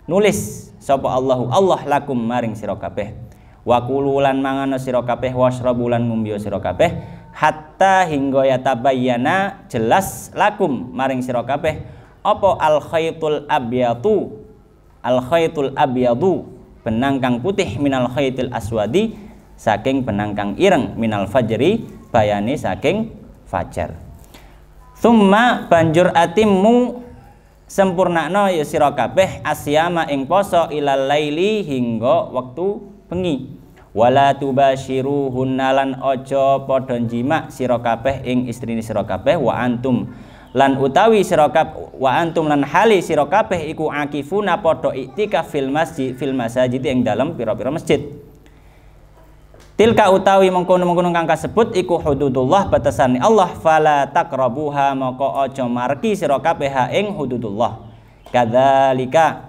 nulis sapa Allahu Allah lakum maring sira kabeh wa kululan mangano sira kabeh wasrabu lan ngombe sira kabeh hatta hingga yatabayyana jelas lakum maring sira kabeh apa al khaytul abyadu benang kang putih minal khaytil aswadi saking benang kang ireng minal fajri bayane saking fajar. Summa banjur atimmu sempurnakno ya sira kabeh asyama ing poso ilal laili hingga wektu bengi. Wala tubasyiruhunna lan aja padha jima sira kabeh ing istrine sira kabeh wa antum lan utawi sira kabeh wa antum lan hali sira kabeh iku akifuna padha iktikaf fil masjid ing dalem pira-pira masjid. Tilka utawi mengkono-mengkono kang kasebut iku hududullah batasane Allah fala taqrabuha maka aja marki sira kabeh ing hududullah. Kadzalika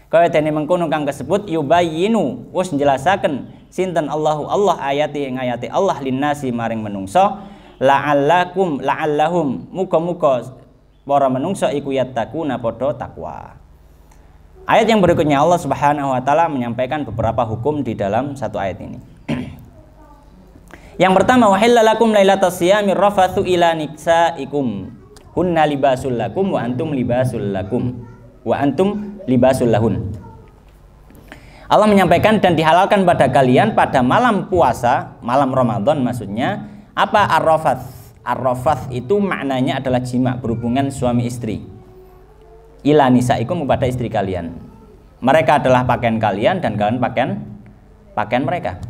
kaya dene mengkono kang kasebut yubayyinu wis njelasaken sinten Allahu Allah ayati ing ayati Allah linnasi maring menungso la'allahum muga-muga para menungso iku yattaquna padha takwa. Ayat yang berikutnya Allah Subhanahu wa taala menyampaikan beberapa hukum di dalam satu ayat ini. Yang pertama, wahilla lakum lailatas siyami rafathu ila nisaikum hunna libasul lakum wa antum libasul lakum wa antum libasul lahun. Allah menyampaikan dan dihalalkan pada kalian pada malam puasa, malam Ramadan maksudnya apa ar-rafath. Ar-rafath itu maknanya adalah jima, berhubungan suami istri. Ila nisaikum kepada istri kalian. Mereka adalah pakaian kalian dan kalian pakaian mereka.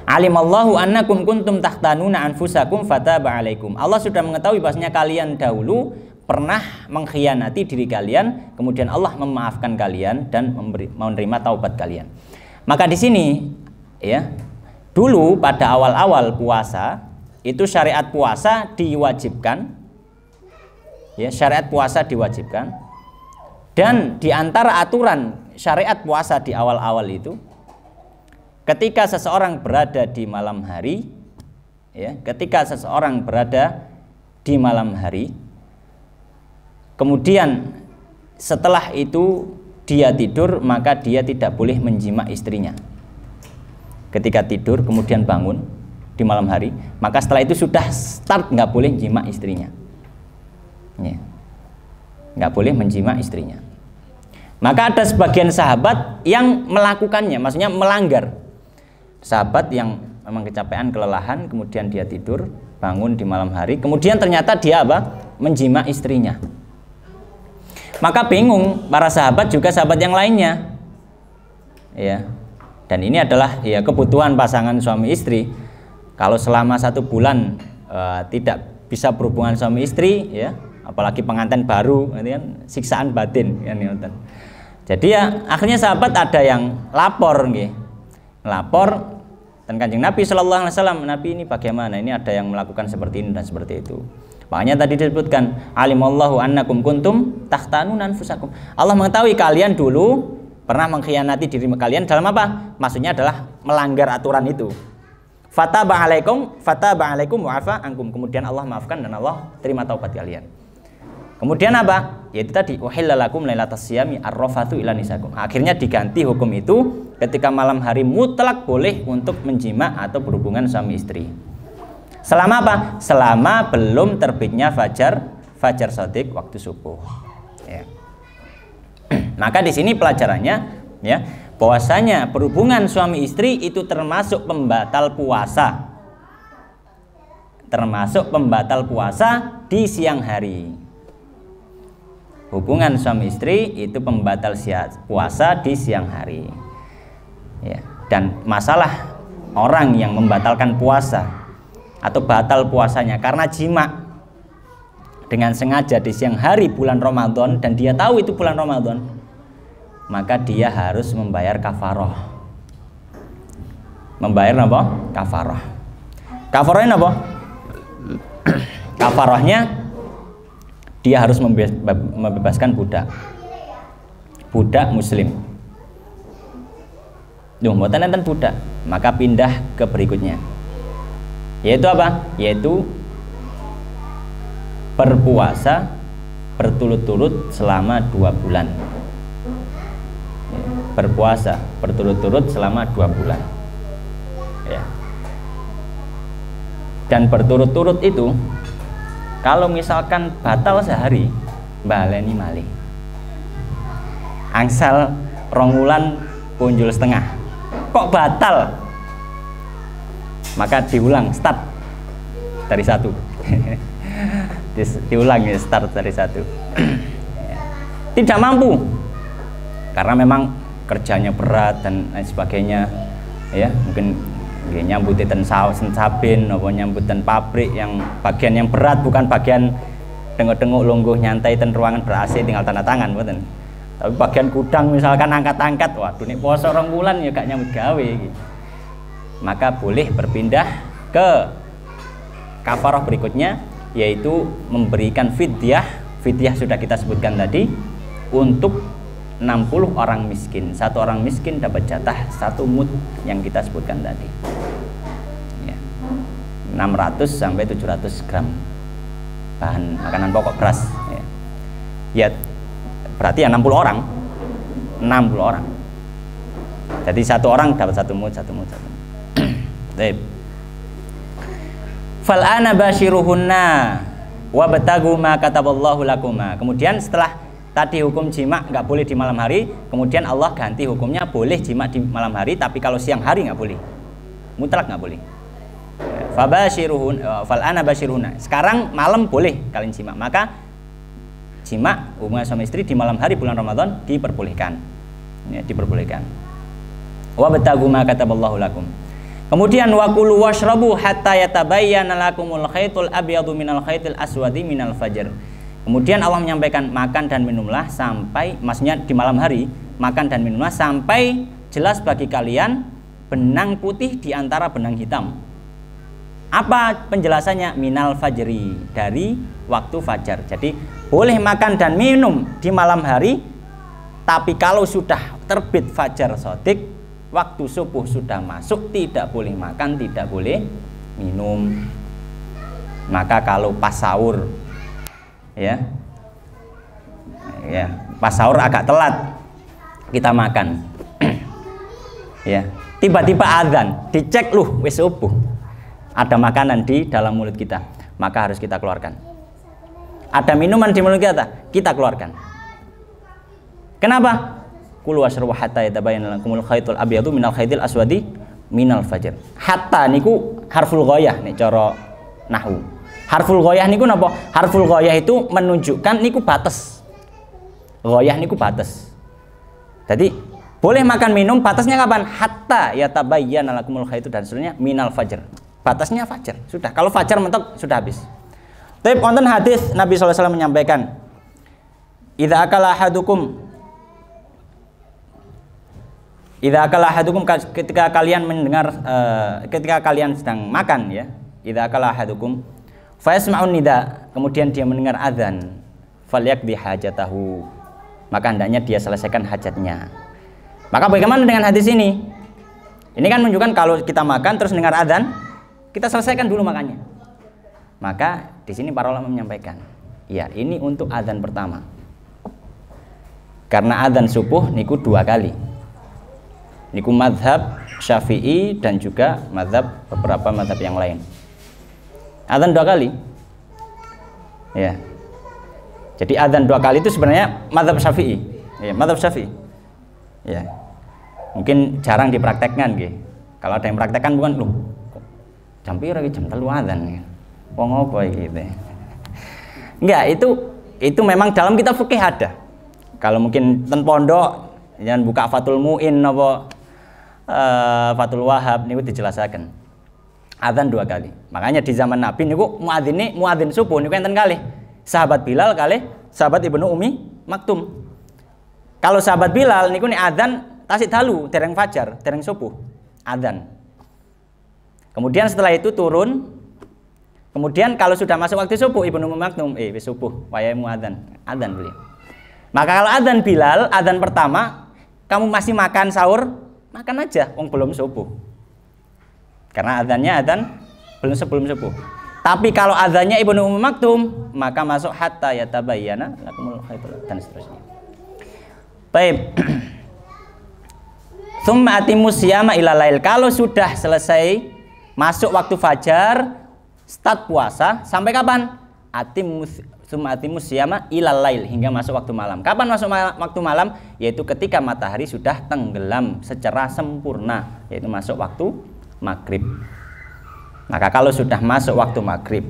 Alimallahu annakum kuntum tahtanuna anfusakum fataba alaikum. Allah sudah mengetahui bahwasanya kalian dahulu pernah mengkhianati diri kalian, kemudian Allah memaafkan kalian dan menerima taubat kalian. Maka di sini ya, dulu pada awal-awal puasa itu syariat puasa diwajibkan. Ya, syariat puasa diwajibkan dan diantara aturan syariat puasa di awal-awal itu ketika seseorang berada di malam hari ya, ketika seseorang berada di malam hari kemudian setelah itu dia tidur maka dia tidak boleh menjima istrinya. Ketika tidur kemudian bangun di malam hari maka setelah itu sudah start nggak boleh jima istrinya. Ya. Nggak boleh menjima istrinya. Maka ada sebagian sahabat yang melakukannya, maksudnya melanggar. Sahabat yang memang kecapean, kelelahan, kemudian dia tidur, bangun di malam hari, kemudian ternyata dia apa? Menjima istrinya. Maka bingung para sahabat juga sahabat yang lainnya. Ya. Dan ini adalah ya kebutuhan pasangan suami istri. Kalau selama 1 bulan tidak bisa berhubungan suami istri, ya. Apalagi pengantin baru, ini kan siksaan batin kan. Jadi ya akhirnya sahabat ada yang lapor nggih. Lapor dan Kanjeng Nabi sallallahu alaihi wasallam, Nabi ini bagaimana? Ini ada yang melakukan seperti ini dan seperti itu. Makanya tadi disebutkan alimallahu annakum kuntum takhtanuna anfusakum. Allah mengetahui kalian dulu pernah mengkhianati diri kalian dalam apa? Maksudnya adalah melanggar aturan itu. Fataba alaikum wa afa ankum. Kemudian Allah maafkan dan Allah terima taubat kalian. Kemudian apa? Yaitu tadi uhillalakum lailatas siyami arrafatu ila nisakum. Akhirnya diganti hukum itu ketika malam hari mutlak boleh untuk menjima atau berhubungan suami istri. Selama apa? Selama belum terbitnya fajar shadiq waktu subuh. Ya. Maka di sini pelajarannya ya, bahwasanya berhubungan suami istri itu termasuk pembatal puasa. Termasuk pembatal puasa di siang hari. Hubungan suami istri itu pembatal puasa di siang hari. Ya. Dan masalah orang yang membatalkan puasa atau batal puasanya karena jima dengan sengaja di siang hari bulan Ramadan dan dia tahu itu bulan Ramadan, maka dia harus membayar kafaroh. Membayar apa? Kafaroh. Kafarohnya apa? Kafarohnya dia harus membebaskan budak muslim. Duh, mboten enten budak, maka pindah ke berikutnya. Yaitu apa? Yaitu berpuasa berturut-turut selama 2 bulan. Berpuasa berturut-turut selama 2 bulan. Ya. Dan berturut-turut itu kalau misalkan batal sehari, baleni malih. Angsal 2 wulan punjul setengah. Kok batal? Maka diulang, start dari 1. Diulang ya, start dari 1. Tidak mampu karena memang kerjanya berat dan lain sebagainya. Ya, mungkin nyambutin sabin, apa nyambutin pabrik yang bagian yang berat, bukan bagian dengok-dengok lungguh nyantai ten ruangan ber-AC tinggal tanda tangan, mboten. Tapi bagian gudang misalkan angkat-angkat, waduh nek poso 2 bulan ya gak nyambut gawe iki. Maka boleh berpindah ke kafarah berikutnya, yaitu memberikan fidyah. Fidyah sudah kita sebutkan tadi, untuk 60 orang miskin. 1 orang miskin dapat jatah 1 mud yang kita sebutkan tadi ya. 600 sampai 700 gram bahan makanan pokok beras ya. Ya berarti ya 60 orang. 60 orang. Jadi 1 orang dapat 1 mud. Baik. Fal ana bashiruhunna wabtagu ma kataballahu lakuma. Kemudian setelah tadi hukum jima nggak boleh di malam hari, kemudian Allah ganti hukumnya boleh jima di malam hari, tapi kalau siang hari nggak boleh, mutlak nggak boleh. Fabashiruhun, fal ana bashiruhunna. Sekarang malam boleh kalian jima, maka jima hubungan suami istri di malam hari bulan Ramadan diperbolehkan, ya, diperbolehkan. Wabtagu ma kataballahu lakum. Kemudian wakulu washrabu hatta yatabayyana lakumul khaitul abyadu minal khaitil aswadi minal fajr. Kemudian Allah menyampaikan makan dan minumlah sampai, maksudnya di malam hari, makan dan minumlah sampai jelas bagi kalian benang putih di antara benang hitam. Apa penjelasannya? Minal fajri, dari waktu fajar. Jadi boleh makan dan minum di malam hari, tapi kalau sudah terbit fajar shadiq, waktu subuh sudah masuk, tidak boleh makan, tidak boleh minum. Maka kalau pas sahur, ya pas sahur agak telat kita makan ya, tiba-tiba azan, dicek wis subuh, ada makanan di dalam mulut kita, maka harus kita keluarkan. Ada minuman di mulut kita keluarkan. Kenapa? Kulu washrabu hatta yatabayyana lakumul khaitul abyadu minal khaitil aswadi minal fajr. Hatta niku harful ghayah nek cara nahwu. Harful ghayah niku napa? Harful ghayah itu menunjukkan niku batas. Ghayah niku batas. Jadi boleh makan minum, batasnya kapan? Hatta yatabayyana lakumul khaitu dan seterusnya minal fajr. Batasnya fajar. Sudah. Kalau fajar mentok sudah habis. Tapi wonten hadis Nabi sallallahu alaihi wasallam menyampaikan, "Idza akala ahadukum ketika kalian mendengar ketika kalian sedang makan ya, idza akala ahadukum Fa yasma'un nida, kemudian dia mendengar azan, falyaqdi hajatahu, maka hendaknya dia selesaikan hajatnya. Maka bagaimana dengan hadis ini? Ini kan menunjukkan kalau kita makan terus dengar azan, kita selesaikan dulu makannya. Maka di sini para ulama menyampaikan, ya ini untuk azan pertama. Karena azan subuh niku 2 kali. Niku mazhab Syafi'i dan juga mazhab beberapa mazhab yang lain. Azan 2 kali. Ya. Jadi azan 2 kali itu sebenarnya mazhab Syafi'i. Ya, mazhab Syafi'i. Ya. Mungkin jarang dipraktekkan nggih. Kalau ada yang praktekkan bukan lu. Jam piro iki jam 3 azan. Wong apa iki gitu. Enggak, itu memang dalam kitab fikih ada. Kalau mungkin ten pondok jangan buka Fathul Muin apa Fathul Wahab niku dijelaskan. Azan 2 kali. Makanya di zaman Nabi niku muadzin subuh niku enten kalih. Sahabat Bilal kalih sahabat Ibnu Ummi Maktum. Kalau sahabat Bilal niku nek azan tasik dalu dereng fajar, dereng subuh. Azan. Kemudian setelah itu turun. Kemudian kalau sudah masuk waktu subuh Ibnu Ummi Maktum wis subuh wayahe muadzan. Azan beliau. Maka kalau azan Bilal, azan pertama, kamu masih makan sahur, makan aja, wong belum subuh. Karena azannya azan belum sebelum subuh. Tapi kalau azannya Ibnu Ummi Maktum, maka masuk hatta yatabayyana lakumul khaitul dan seterusnya. Baik. Tsumma atimus siyama ila lail. Kalau sudah selesai masuk waktu fajar, start puasa sampai kapan? Tsumma atimus siyama ila lail, hingga masuk waktu malam. Kapan masuk waktu malam? Yaitu ketika matahari sudah tenggelam secara sempurna, yaitu masuk waktu maghrib. Maka kalau sudah masuk waktu maghrib,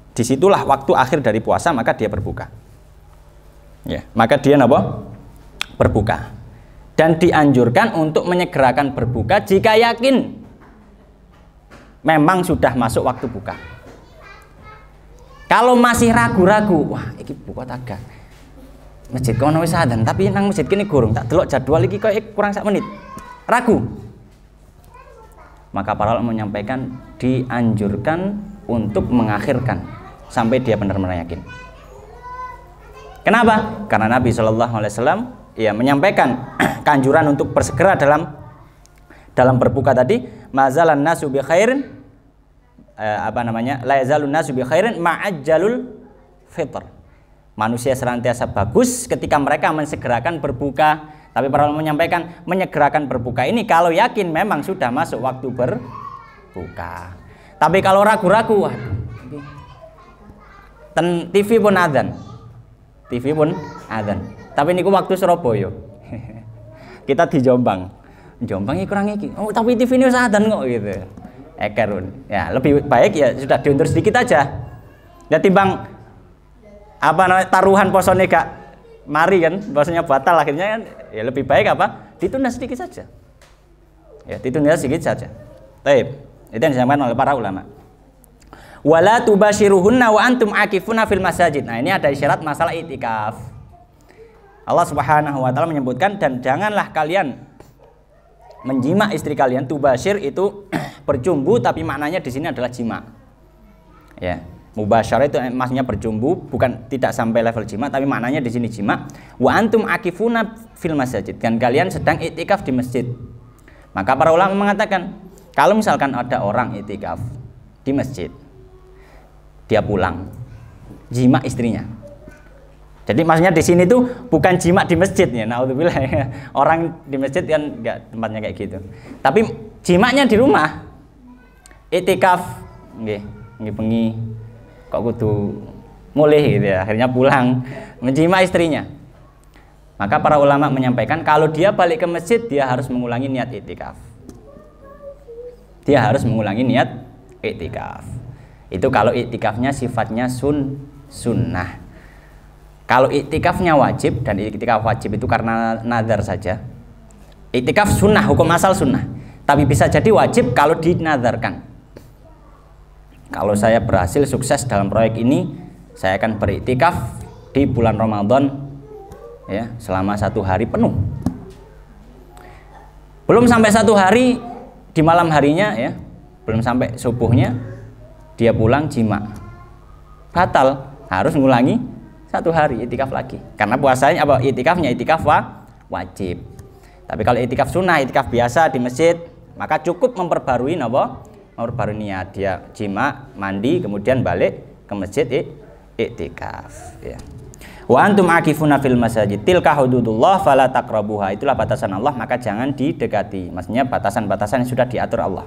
disitulah waktu akhir dari puasa, maka dia berbuka. Ya, maka dia berbuka. Dan dianjurkan untuk menyegerakan berbuka jika yakin memang sudah masuk waktu buka. Kalau masih ragu-ragu, wah iki buka tagak. Masjid kono wis adzan, tapi nang masjid kene gorong, tak delok jadwal iki kok kurang 1 menit. Ragu. Maka para ulama menyampaikan dianjurkan untuk mengakhirkan sampai dia benar-benar yakin. Kenapa? Karena Nabi Shallallahu Alaihi Wasallam menyampaikan keanjuran untuk bersegera dalam berbuka tadi. Mazalan nasu bi khairin la yazalun nasu bi khairin ma'ajjalul fitr. Manusia senantiasa bagus ketika mereka mensegerakan berbuka. Tapi para ulama menyampaikan menyegerakan berbuka ini kalau yakin memang sudah masuk waktu berbuka. Tapi kalau ragu-ragu, waduh, TV pun adzan. TV pun adzan. Tapi niku waktu Surabaya. Kita di Jombang. Jombang iki kurang iki. Oh, tapi TV ini adzan kok gitu. Ekerun. Ya, lebih baik ya sudah diundur sedikit aja. Ya timbang taruhan posone gak mari kan, bahasanya batal akhirnya kan, ya lebih baik ditunda sedikit saja. Ya, ditunda sedikit saja. Baik, itu yang disampaikan oleh para ulama. Wala tubashiruhunna wa antum akifuna fil masajid. Nah, ini ada isyarat masalah i'tikaf. Allah Subhanahu wa taala menyebutkan, dan janganlah kalian menjima istri kalian. Tubashir itu bercumbu, tapi maknanya di sini adalah jima. Ya. Mubasyarah itu maksudnya berjumbu, bukan tidak sampai level jima, tapi maknanya di sini jima. Wa antum akifuna fil masjid, dan kalian sedang iktikaf di masjid. Maka para ulama mengatakan, kalau misalkan ada orang iktikaf di masjid, dia pulang, jima istrinya. Jadi maksudnya di sini tuh bukan jima di masjid ya, naudzubillah. Orang di masjid kan enggak tempatnya kayak gitu. Tapi jimanya di rumah. Iktikaf nggih bengi kok kudu mulih gitu ya, akhirnya pulang menjima istrinya. Maka para ulama menyampaikan kalau dia balik ke masjid dia harus mengulangi niat iktikaf. Dia harus mengulangi niat iktikaf. Itu kalau iktikafnya sifatnya sunnah. Kalau iktikafnya wajib, dan iktikaf wajib itu karena nazar saja. Iktikaf sunnah, hukum asal sunnah. Tapi bisa jadi wajib kalau dinazarkan. Kalau saya berhasil sukses dalam proyek ini, saya akan beriktikaf di bulan Ramadan ya, selama 1 hari penuh. Belum sampai 1 hari, di malam harinya ya, belum sampai subuhnya dia pulang jima, batal, harus ngulangi 1 hari itikaf lagi. Karena puasanya apa? Itikafnya itikaf wajib. Tapi kalau itikaf sunnah, itikaf biasa di masjid, maka cukup memperbarui apa? Memperbarui niat, dia jima, mandi, kemudian balik ke masjid iktikaf. Ya. Wa antum akifuna fil masajid tilka hududullah fala taqrabuha. Itulah batasan Allah, maka jangan didekati. Maksudnya batasan-batasan yang sudah diatur Allah.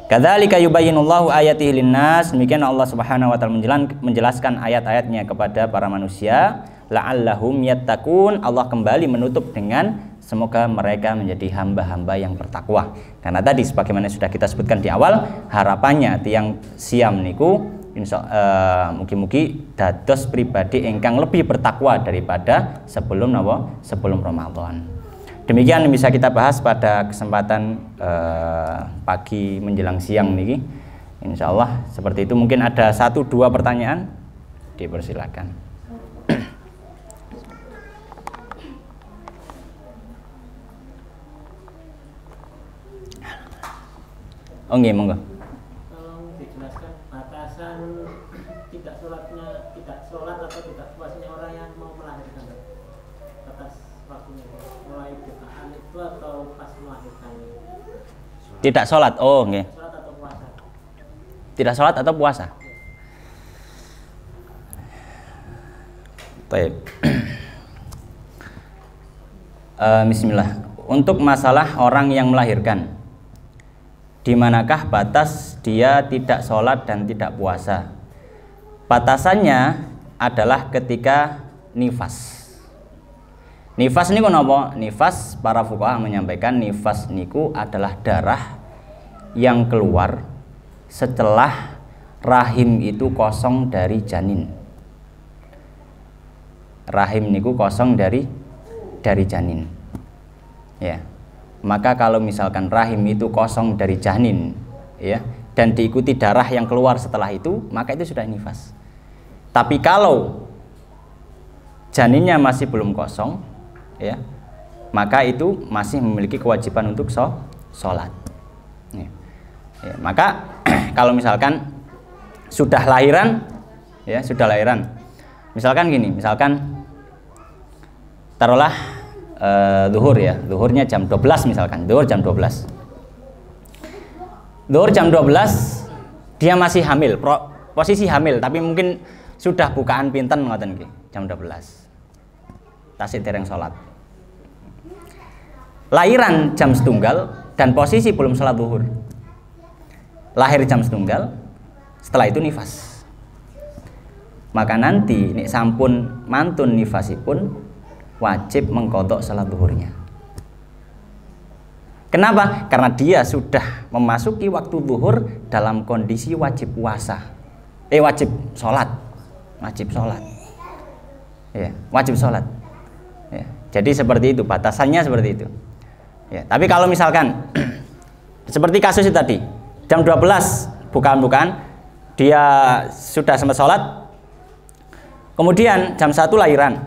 Kadzalika yubayyinullahu ayatihi linnas. Demikian Allah Subhanahu wa taala menjelaskan ayat-ayatnya kepada para manusia, la'allahum yattaqun. Allah kembali menutup dengan semoga mereka menjadi hamba-hamba yang bertakwa. Karena tadi sebagaimana sudah kita sebutkan di awal, harapannya tiang siam niku mugi-mugi dados pribadi ingkang lebih bertakwa daripada sebelum Ramadan. Demikian bisa kita bahas pada kesempatan pagi menjelang siang niki. Insyaallah seperti itu. Mungkin ada 1-2 pertanyaan, dipersilakan. Oh nggih, monggo. Tolong dijelaskan batasan tidak sholat atau tidak puasanya orang yang mau melahirkan. Batas waktunya mulai bukaan itu atau pas melahirkan. Tidak sholat, oh nggih. Sholat atau puasa. Tidak sholat atau puasa. Baik. Bismillah. Untuk masalah orang yang melahirkan, di manakah batas dia tidak sholat dan tidak puasa? Batasannya adalah ketika nifas. Nifas niku napa? Nifas, para fuqaha menyampaikan nifas niku adalah darah yang keluar setelah rahim itu kosong dari janin. Rahim niku kosong dari janin. Ya. Maka kalau misalkan rahim itu kosong dari janin, ya, dan diikuti darah yang keluar setelah itu, maka itu sudah nifas. Tapi kalau janinnya masih belum kosong, ya, maka itu masih memiliki kewajiban untuk sholat. Ya. Ya, maka kalau misalkan sudah lahiran, ya, sudah lahiran, misalkan gini, misalkan taruhlah zuhur, ya, zuhurnya jam 12 misalkan, zuhur jam 12. Zuhur jam 12 dia masih hamil, posisi hamil, tapi mungkin sudah bukaan pinten ngoten nggih, jam 12. Tasik dereng salat. Lahiran jam 1 dan posisi belum salat zuhur. Lahir jam 1, setelah itu nifas. Maka nanti nek sampun mantun nifasipun wajib mengqadha salat zuhurnya. Kenapa? Karena dia sudah memasuki waktu zuhur dalam kondisi wajib puasa. Wajib sholat. Wajib sholat. Ya, wajib sholat. Ya, jadi seperti itu, batasannya seperti itu. Ya, tapi kalau misalkan seperti kasus itu tadi, jam 12 bukan dia sudah sempat sholat, kemudian jam 1 lahiran,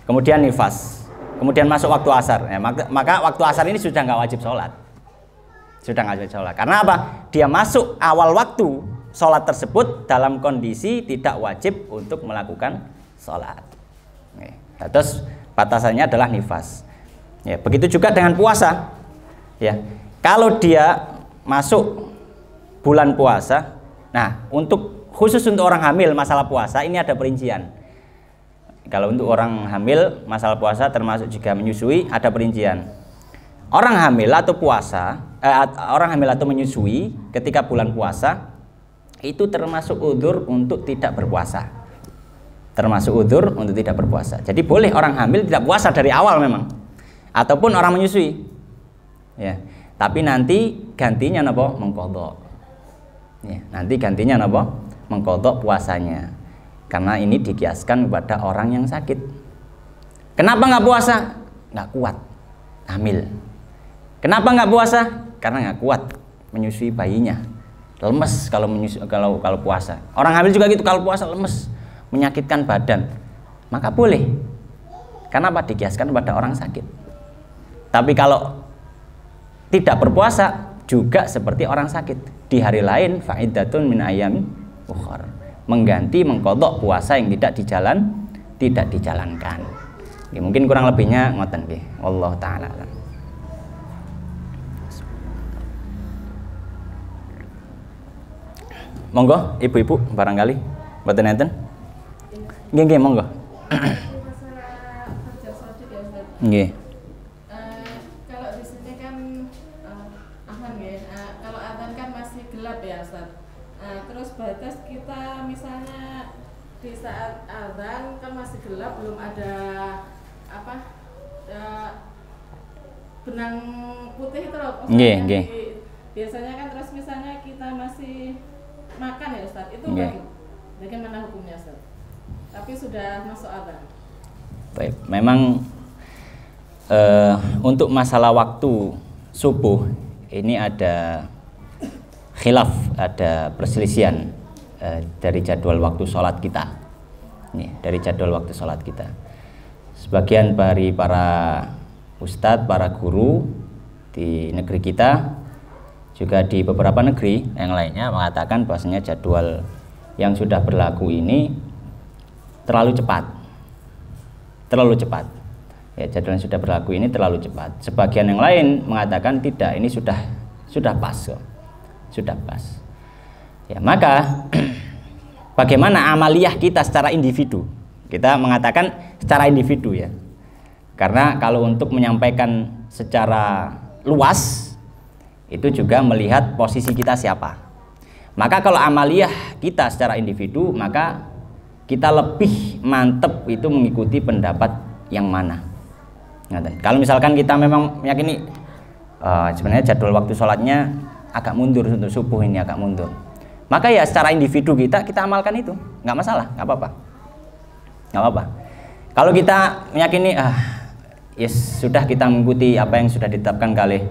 kemudian nifas, kemudian masuk waktu asar, ya, maka waktu asar ini sudah nggak wajib sholat, karena apa? Dia masuk awal waktu sholat tersebut dalam kondisi tidak wajib untuk melakukan sholat. Nah, terus batasannya adalah nifas. Ya, begitu juga dengan puasa. Ya, kalau dia masuk bulan puasa, nah khusus untuk orang hamil masalah puasa ini ada perincian. Kalau untuk orang hamil masalah puasa termasuk juga menyusui ada perincian. Orang hamil atau orang hamil atau menyusui ketika bulan puasa itu termasuk udzur untuk tidak berpuasa. Termasuk udzur untuk tidak berpuasa. Jadi boleh orang hamil tidak puasa dari awal memang. Ataupun orang menyusui. Ya. Tapi nanti gantinya napa? Mengqadha. Ya, nanti gantinya napa? Mengqadha puasanya. Karena ini dikiaskan kepada orang yang sakit. Kenapa nggak puasa? Nggak kuat, hamil. Kenapa nggak puasa? Karena nggak kuat menyusui bayinya, lemes kalau puasa. Orang hamil juga gitu, kalau puasa lemes, menyakitkan badan, maka boleh. Kenapa? Dikiaskan kepada orang sakit. Tapi kalau tidak berpuasa, juga seperti orang sakit. Di hari lain fa'iddatun min ayyamin ukhar, mengganti mengkodok puasa yang tidak dijalankan. Ya, mungkin kurang lebihnya ngoten nggih. Wallahu taala. Monggo ibu-ibu barangkali mboten enten. Nggih monggo. Nggih. Kalau di sini kan aman ya. Kalau adzan kan masih gelap ya, Ustaz. Terus batas kita misalnya di saat adzan kan masih gelap, belum ada benang putih itu loh. Nggih. Biasanya kan terus misalnya kita masih makan ya, Ustaz. Itu bagaimana hukumnya, Ustaz? Tapi sudah masuk adzan. Baik, memang untuk masalah waktu subuh ini ada khilaf, ada perselisihan dari jadwal waktu sholat kita. Dari jadwal waktu sholat kita. Sebagian dari para ustadz, para guru di negeri kita, juga di beberapa negeri yang lainnya mengatakan bahwasanya jadwal yang sudah berlaku ini terlalu cepat. Ya, jadwal yang sudah berlaku ini terlalu cepat. Sebagian yang lain mengatakan tidak, ini sudah pas. Sudah pas. Ya, maka bagaimana amaliyah kita secara individu? Kita mengatakan secara individu ya. Karena kalau untuk menyampaikan secara luas itu juga melihat posisi kita siapa. Maka kalau amaliyah kita secara individu, maka kita lebih mantep itu mengikuti pendapat yang mana. Kalau misalkan kita memang meyakini sebenarnya jadwal waktu sholatnya agak mundur untuk subuh ini agak mundur, maka ya secara individu kita amalkan itu, nggak masalah, nggak apa-apa. Kalau kita meyakini sudah kita mengikuti apa yang sudah ditetapkan kali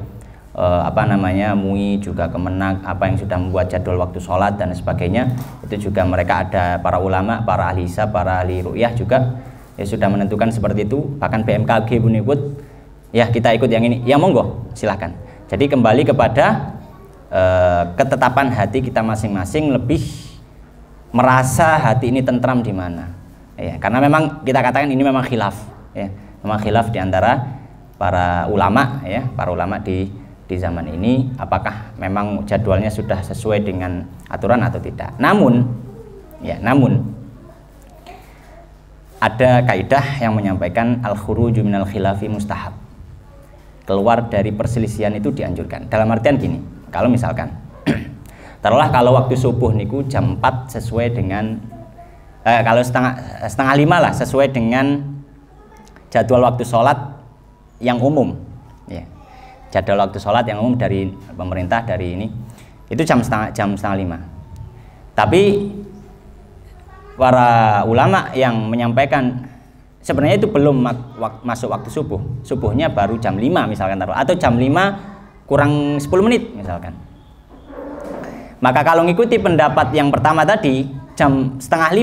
MUI juga Kemenak, apa yang sudah membuat jadwal waktu sholat dan sebagainya, itu juga mereka ada para ulama, para ahli hisab, para ahli ru'yah juga ya sudah menentukan seperti itu. Bahkan BMKG pun ikut, ya kita ikut yang ini, ya monggo silahkan. Jadi kembali kepada ketetapan hati kita masing-masing, lebih merasa hati ini tentram di mana ya, karena memang kita katakan ini memang khilaf ya, memang khilaf di antara para ulama ya, para ulama di zaman ini, apakah memang jadwalnya sudah sesuai dengan aturan atau tidak. Namun ada kaidah yang menyampaikan al-khuruju minal khilafi mustahab. Keluar dari perselisihan itu dianjurkan. Dalam artian gini, kalau misalkan taruhlah kalau waktu subuh niku jam 4 sesuai dengan kalau setengah 5 lah sesuai dengan jadwal waktu sholat yang umum ya. Jadwal waktu sholat yang umum dari pemerintah dari ini itu jam setengah 5. Tapi para ulama yang menyampaikan sebenarnya itu belum masuk waktu subuh, subuhnya baru jam 5 misalkan taruh, atau jam 5 kurang 10 menit misalkan. Maka kalau ngikuti pendapat yang pertama tadi jam setengah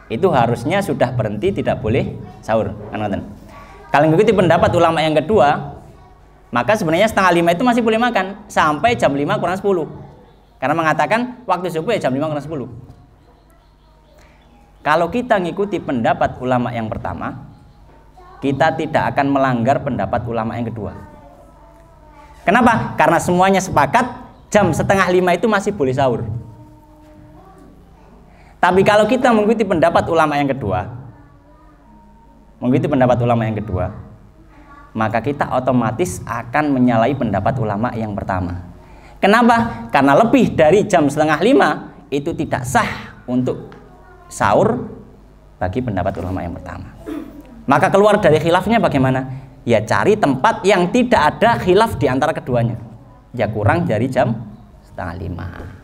5 itu harusnya sudah berhenti, tidak boleh sahur kan. Kalau ngikuti pendapat ulama yang kedua, maka sebenarnya setengah 5 itu masih boleh makan sampai jam 5 kurang 10. Karena mengatakan waktu subuh ya jam 5 kurang 10. Kalau kita ngikuti pendapat ulama yang pertama, kita tidak akan melanggar pendapat ulama yang kedua. Kenapa? Karena semuanya sepakat jam setengah 5 itu masih boleh sahur. Tapi kalau kita mengikuti pendapat ulama yang kedua, maka kita otomatis akan menyalahi pendapat ulama yang pertama. Kenapa? Karena lebih dari jam setengah 5 itu tidak sah untuk sahur bagi pendapat ulama yang pertama. Maka keluar dari khilafnya bagaimana? Ya cari tempat yang tidak ada khilaf di antara keduanya. Ya kurang dari jam setengah 5.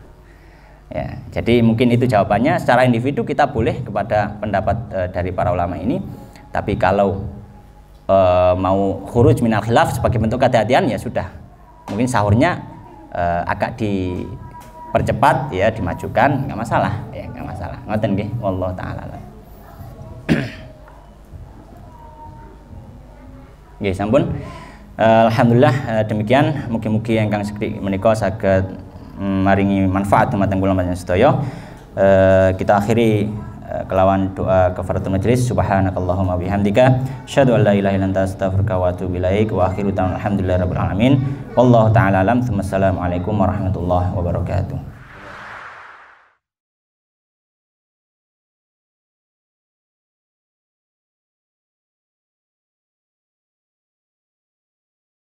Ya, jadi mungkin itu jawabannya. Secara individu kita boleh kepada pendapat dari para ulama ini. Tapi kalau mau khuruj minal khilaf sebagai bentuk kehati-hatian, ya sudah, mungkin sahurnya agak dipercepat ya, dimajukan, nggak masalah ya, nggak masalah. Ngoten nggih, wallahu taala. Nggih, sampun. Alhamdulillah demikian mugi-mugi ingkang sekti menika saged maringi manfaat dumateng kula panjenengan sedaya. Kita akhiri kelawan doa kafaratul majelis. Subhanakallahumma bihamdika asyhadu an la ilaha illa anta astaghfiruka wa atubu ilaik wa akhiru ta'ala alhamdulillahirabbil alamin wallahu ta'ala alam. Assalamualaikum warahmatullahi wabarakatuh.